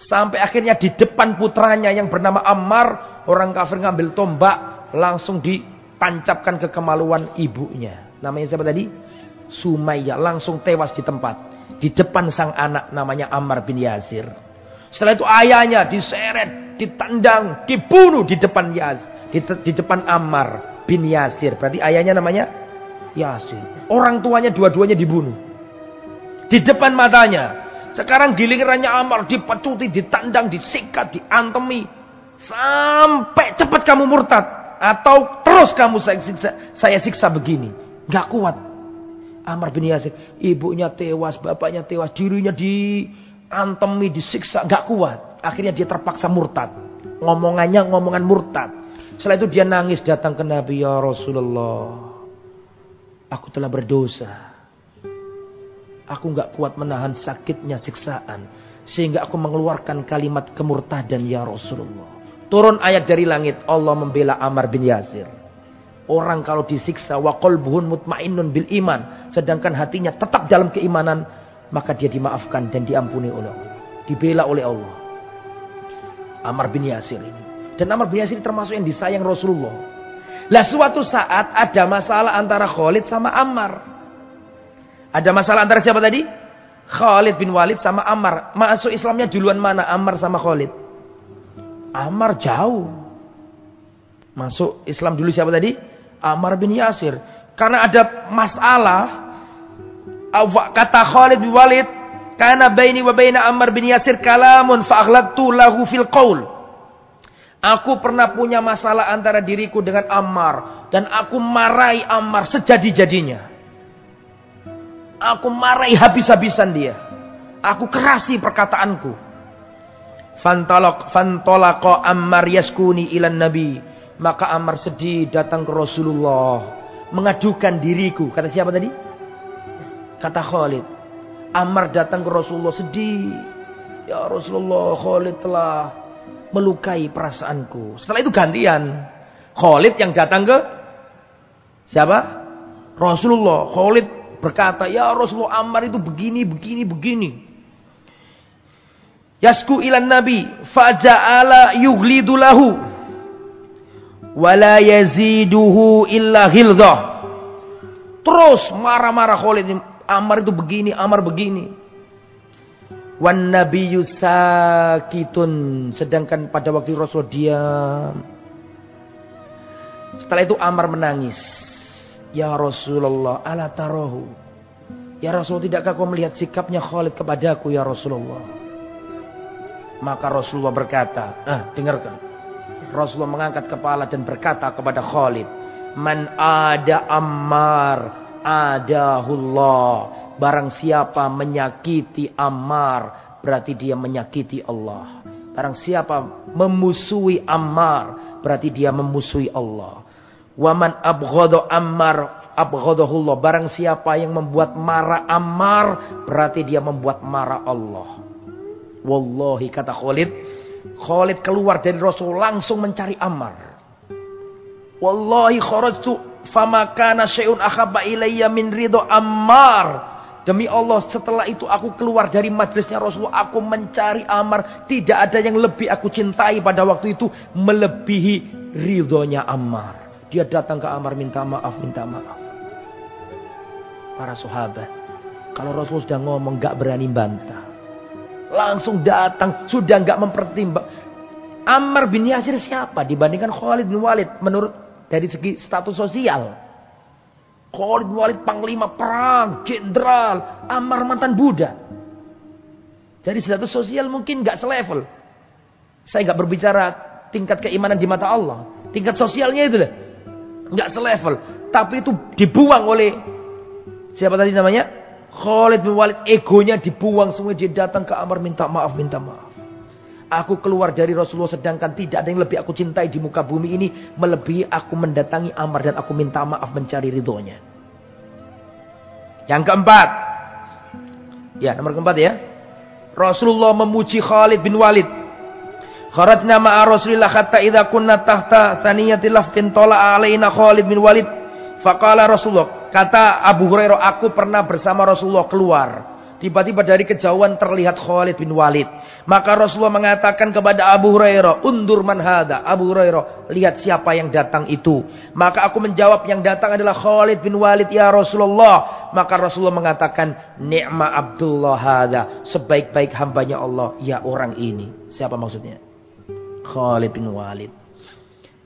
Sampai akhirnya di depan putranya yang bernama Ammar, orang kafir ngambil tombak, langsung ditancapkan ke kemaluan ibunya. Namanya siapa tadi? Sumayyah. Langsung tewas di tempat. Di depan sang anak namanya Ammar bin Yasir. Setelah itu ayahnya diseret, ditendang, dibunuh di depan di depan Ammar bin Yasir. Berarti ayahnya namanya Yasir. Orang tuanya dua-duanya dibunuh. Di depan matanya. Sekarang gilirannya Ammar dipecuti, ditendang, disikat, diantemi. Sampai cepat kamu murtad. Atau terus kamu saya siksa begini. Gak kuat. Ammar bin Yasir. Ibunya tewas, bapaknya tewas. Dirinya diantemi, disiksa. Gak kuat. Akhirnya dia terpaksa murtad. Ngomongannya ngomongan murtad. Setelah itu dia nangis datang ke Nabi. Ya Rasulullah. Aku telah berdosa. Aku gak kuat menahan sakitnya siksaan. Sehingga aku mengeluarkan kalimat kemurtadan ya Rasulullah. Turun ayat dari langit. Allah membela Ammar bin Yasir. Orang kalau disiksa. Wa qalbuhun mutmainnun bil iman. Sedangkan hatinya tetap dalam keimanan. Maka dia dimaafkan dan diampuni oleh Allah. Dibela oleh Allah. Ammar bin Yasir ini. Dan Ammar bin Yasir termasuk yang disayang Rasulullah. Lah suatu saat ada masalah antara Khalid sama Ammar. Ada masalah antara siapa tadi? Khalid bin Walid sama Ammar. Masuk Islamnya duluan mana? Ammar sama Khalid? Ammar jauh. Masuk Islam dulu siapa tadi? Ammar bin Yasir. Karena ada masalah. Kata Khalid bin Walid. Karena baini wa baina Ammar bin Yasir kalamun fa'aghlaqtu lahu fil qaul. Aku pernah punya masalah antara diriku dengan Ammar. Dan aku marahi Ammar sejadi-jadinya. Aku marahi habis-habisan dia. Aku kerasi perkataanku. Fantalaqa Ammar yaskuni ilan Nabi. Maka Ammar sedih datang ke Rasulullah. Mengadukan diriku. Kata siapa tadi? Kata Khalid. Ammar datang ke Rasulullah sedih. Ya Rasulullah, Khalid telah melukai perasaanku. Setelah itu gantian. Khalid yang datang ke siapa? Rasulullah. Khalid berkata, ya Rasulullah, Ammar itu begini. Yasku ilan Nabi. Faja'ala yughlidu lahu. Wala yaziduhu illa ghildah. Terus marah-marah Khalid. Ammar itu begini, Ammar begini. Wan nabiyyu sakitun. Sedangkan pada waktu Rasul diam. Setelah itu Ammar menangis. Ya Rasulullah, ala tarahu. Ya Rasul, tidakkah kau melihat sikapnya Khalid kepadaku ya Rasulullah? Maka Rasulullah berkata, dengarkan. Rasulullah mengangkat kepala dan berkata kepada Khalid, man ada Ammar, adahullah. Barang siapa menyakiti Ammar, berarti dia menyakiti Allah. Barang siapa memusuhi Ammar, berarti dia memusuhi Allah. Waman abghadha Ammar abghadahullah. Barang siapa yang membuat marah Ammar, berarti dia membuat marah Allah. Wallahi, kata Khalid. Khalid keluar dari Rasul langsung mencari Ammar. Wallahi kharajtu fama kana syai'un ahabba ilayya min ridho Ammar. Demi Allah, setelah itu aku keluar dari majlisnya Rasulullah. Aku mencari Ammar. Tidak ada yang lebih aku cintai pada waktu itu melebihi ridhonya Ammar. Dia datang ke Ammar minta maaf. Para sahabat, kalau Rasul sudah ngomong gak berani bantah. Langsung datang, sudah gak mempertimbang. Ammar bin Yasir siapa dibandingkan Khalid bin Walid menurut dari segi status sosial? Khalid bin Walid panglima perang, jenderal. Ammar mantan budak. Jadi status sosial mungkin gak selevel. Saya gak berbicara tingkat keimanan di mata Allah. Tingkat sosialnya itu lah. Gak selevel. Tapi itu dibuang oleh siapa tadi namanya? Khalid bin Walid. Egonya dibuang semua. Dia datang ke Ammar minta maaf. Aku keluar dari Rasulullah sedangkan tidak ada yang lebih aku cintai di muka bumi ini melebihi aku mendatangi Ammar dan aku minta maaf mencari ridhonya. Yang keempat. Ya, nomor keempat ya. Rasulullah memuji Khalid bin Walid. Kharajna ma'a Rasulillah hatta idza kunna tahta thaniyati laftin tala alaina Khalid bin Walid. Faqala Rasulullah, kata Abu Hurairah, aku pernah bersama Rasulullah keluar. Tiba-tiba dari kejauhan terlihat Khalid bin Walid. Maka Rasulullah mengatakan kepada Abu Hurairah, undur man hada. Abu Hurairah, lihat siapa yang datang itu. Maka aku menjawab, yang datang adalah Khalid bin Walid ya Rasulullah. Maka Rasulullah mengatakan, ni'ma Abdullah hada. Sebaik-baik hambanya Allah, ya orang ini. Siapa maksudnya? Khalid bin Walid.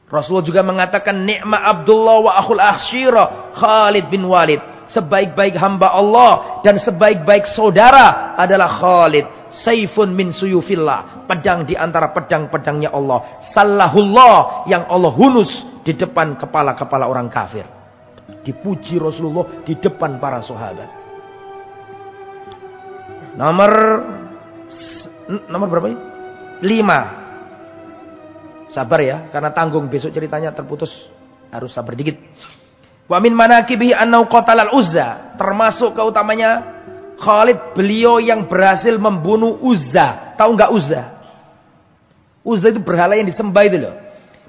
Rasulullah juga mengatakan, ni'ma Abdullah wa akhul akhsyira Khalid bin Walid. Sebaik-baik hamba Allah dan sebaik-baik saudara adalah Khalid. Saifun min suyufillah. Pedang di antara pedang-pedangnya Allah. Sallahullah, yang Allah hunus di depan kepala-kepala orang kafir. Dipuji Rasulullah di depan para sahabat. Nomor berapa ini? 5. Sabar ya, karena tanggung besok ceritanya terputus. Harus sabar dikit. Wa min manaqibihi annahu qatalal Uzza. Termasuk keutamanya Khalid, beliau yang berhasil membunuh Uzza. Tahu enggak Uzza? Uzza itu berhala yang disembah itu loh.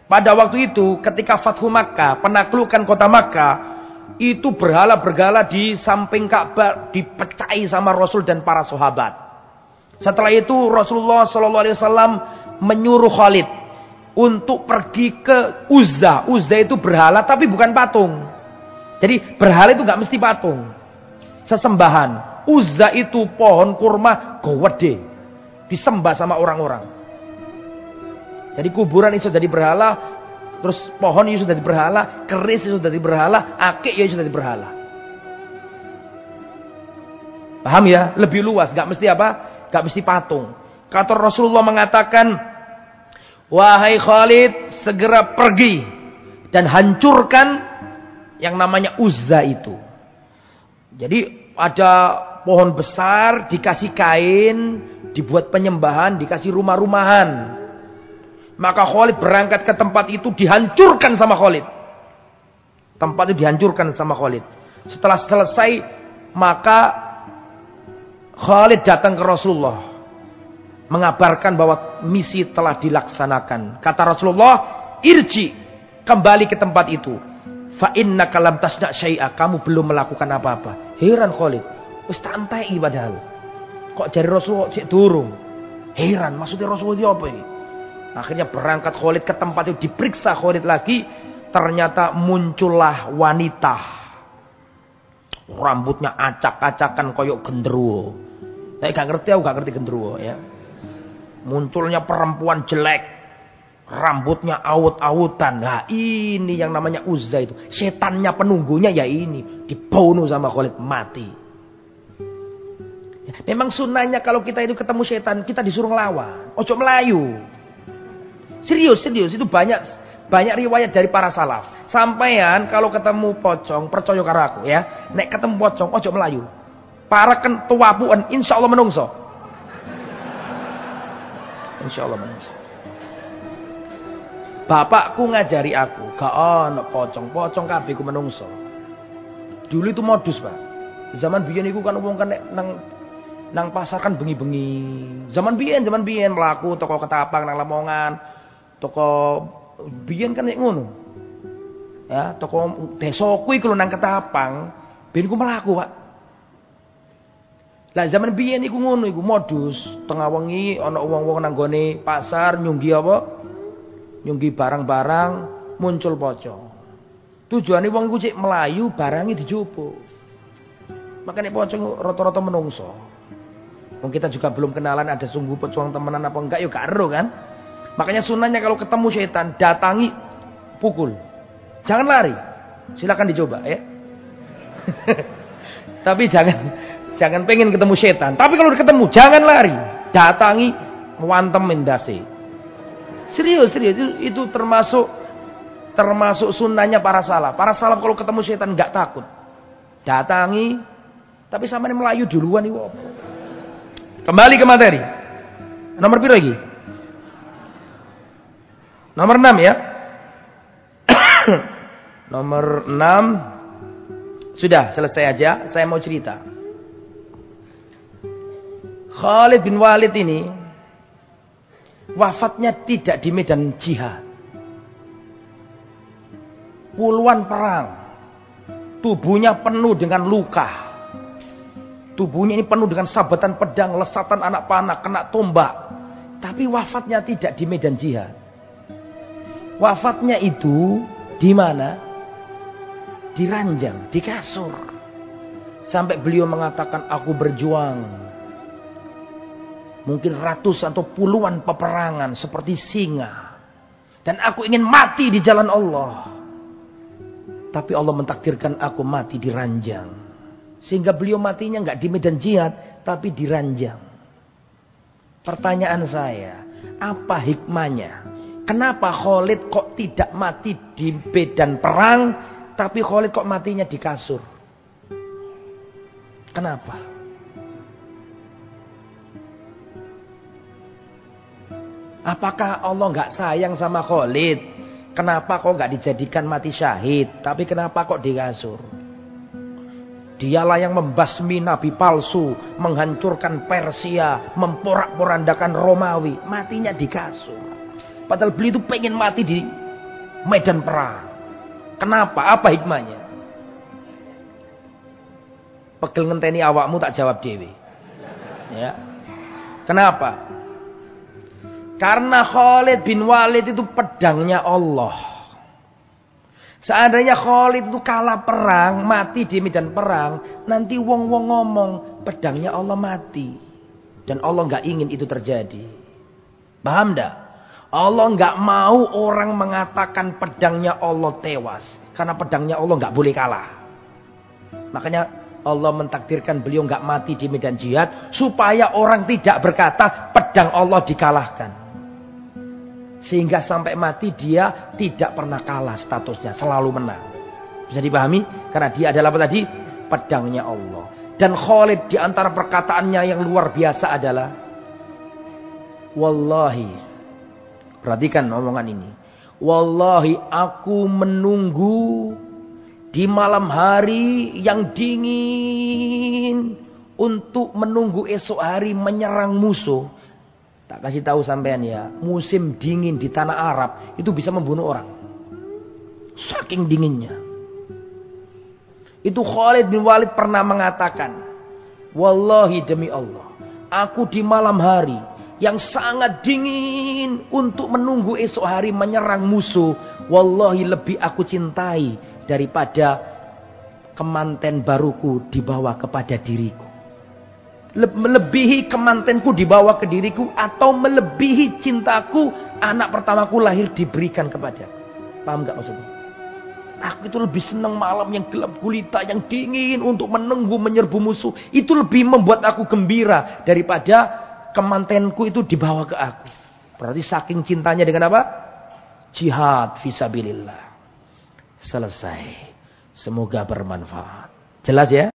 Pada waktu itu ketika Fathu Makkah, penaklukan kota Makkah, itu berhala-berhala di samping Ka'bah dipecahi sama Rasul dan para sahabat. Setelah itu Rasulullah SAW menyuruh Khalid untuk pergi ke Uzza. Uzza itu berhala tapi bukan patung. Jadi berhala itu nggak mesti patung. Sesembahan. Uzza itu pohon kurma gede. Disembah sama orang-orang. Jadi kuburan itu sudah berhala. Terus pohon itu sudah berhala. Keris itu sudah berhala. Akik itu sudah berhala. Paham ya? Lebih luas. Nggak mesti apa? Nggak mesti patung. Kata Rasulullah mengatakan, wahai Khalid, segera pergi dan hancurkan yang namanya Uzza itu. Jadi ada pohon besar, dikasih kain, dibuat penyembahan, dikasih rumah-rumahan. Maka Khalid berangkat ke tempat itu, dihancurkan sama Khalid. Tempat itu dihancurkan sama Khalid. Setelah selesai, maka Khalid datang ke Rasulullah, mengabarkan bahwa misi telah dilaksanakan. Kata Rasulullah, irji, kembali ke tempat itu. Fa innaka lam tasda' syai'a, kamu belum melakukan apa-apa. Heran Khalid, wis santai padahal. Kok jari Rasulullah sik durung? Heran, maksudnya Rasulullah itu apa ini? Akhirnya berangkat Khalid ke tempat itu, diperiksa Khalid lagi, ternyata muncullah wanita. Rambutnya acak-acakan koyok genderuwo. Saya gak ngerti, aku gak ngerti genderuwo ya. Munculnya perempuan jelek. Rambutnya awut-awutan. Nah ini yang namanya Uzza itu. Setannya penunggunya ya ini. Dibunuh sama Khalid, mati. Memang sunnahnya kalau kita itu ketemu setan, kita disuruh ngelawan. Ojo melayu. Serius. Itu banyak riwayat dari para salaf. Sampean kalau ketemu pocong, percaya karo aku ya. Nek ketemu pocong, ojo melayu. Para tuwapuan, insya Allah menungso. Insya Allah menungso. Bapakku ngajari aku, gak ono pocong kabeh ku menungso. Dulu itu modus, Pak. Zaman biyen iku kan wong kan nang pasar kan bengi-bengi. Zaman biyen mlaku toko Ketapang nang Lamongan. Toko biyen kan nek ngono. Ya, toko desaku iku nang Ketapang, biyen ku mlaku, Pak. Lah zaman biyen iku ngono iku modus. Tengah wengi ana wong-wong nang gone pasar nyunggi apa? Nyunggi barang-barang, muncul pocong. Tujuane wong iku cek melayu, barangnya dijupuk. Makanya pocong rata-rata menungso. Wong kita juga belum kenalan ada sungguh pocong temenan apa enggak ya gak ero kan. Makanya sunahnya kalau ketemu setan, datangi, pukul. Jangan lari. Silakan dicoba ya. Tapi jangan pengen ketemu setan. Tapi kalau ketemu jangan lari. Datangi, wantem mendase. Serius itu termasuk sunnahnya para salaf. Para salaf kalau ketemu setan nggak takut, datangi, tapi sama melayu duluan itu. Kembali ke materi. Nomor piro lagi? Nomor 6 ya. Nomor 6. Sudah, selesai aja. Saya mau cerita. Khalid bin Walid ini wafatnya tidak di medan jihad. Puluhan perang. Tubuhnya penuh dengan luka. Tubuhnya ini penuh dengan sabatan pedang, lesatan anak panah, kena tombak. Tapi wafatnya tidak di medan jihad. Wafatnya itu di mana? Di ranjang, di kasur. Sampai beliau mengatakan, aku berjuang. Mungkin ratusan atau puluhan peperangan seperti singa. Dan aku ingin mati di jalan Allah. Tapi Allah mentakdirkan aku mati di ranjang. Sehingga beliau matinya nggak di medan jihad, tapi di ranjang. Pertanyaan saya, apa hikmahnya? Kenapa Khalid kok tidak mati di medan perang, tapi Khalid kok matinya di kasur? Kenapa? Apakah Allah nggak sayang sama Khalid? Kenapa kok nggak dijadikan mati syahid? Tapi kenapa kok di kasur? Dialah yang membasmi nabi palsu, menghancurkan Persia, memporak-porandakan Romawi. Matinya di kasur. Padahal beliau itu pengen mati di medan perang. Kenapa? Apa hikmahnya? Pegel ngenteni awakmu tak jawab dewe. Ya. Kenapa? Karena Khalid bin Walid itu pedangnya Allah. Seandainya Khalid itu kalah perang, mati di medan perang, nanti wong-wong ngomong pedangnya Allah mati. Dan Allah nggak ingin itu terjadi. Paham dah? Allah nggak mau orang mengatakan pedangnya Allah tewas. Karena pedangnya Allah nggak boleh kalah. Makanya Allah mentakdirkan beliau nggak mati di medan jihad. Supaya orang tidak berkata pedang Allah dikalahkan. Sehingga sampai mati dia tidak pernah kalah statusnya. Selalu menang. Bisa dipahami? Karena dia adalah apa tadi? Pedangnya Allah. Dan Khalid diantara perkataannya yang luar biasa adalah. Wallahi. Perhatikan omongan ini. Wallahi aku menunggu. Di malam hari yang dingin. Untuk menunggu esok hari menyerang musuh. Tak kasih tahu sampean ya, musim dingin di tanah Arab itu bisa membunuh orang. Saking dinginnya. Itu Khalid bin Walid pernah mengatakan, wallahi demi Allah, aku di malam hari yang sangat dingin untuk menunggu esok hari menyerang musuh, wallahi lebih aku cintai daripada kemanten baruku dibawa kepada diriku. Melebihi kemantenku dibawa ke diriku atau melebihi cintaku anak pertamaku lahir diberikan kepada. Paham gak maksudnya? Aku itu lebih senang malam yang gelap gulita, yang dingin untuk menunggu menyerbu musuh. Itu lebih membuat aku gembira daripada kemantenku itu dibawa ke aku. Berarti saking cintanya dengan apa? Jihad fisabilillah. Selesai. Semoga bermanfaat. Jelas ya?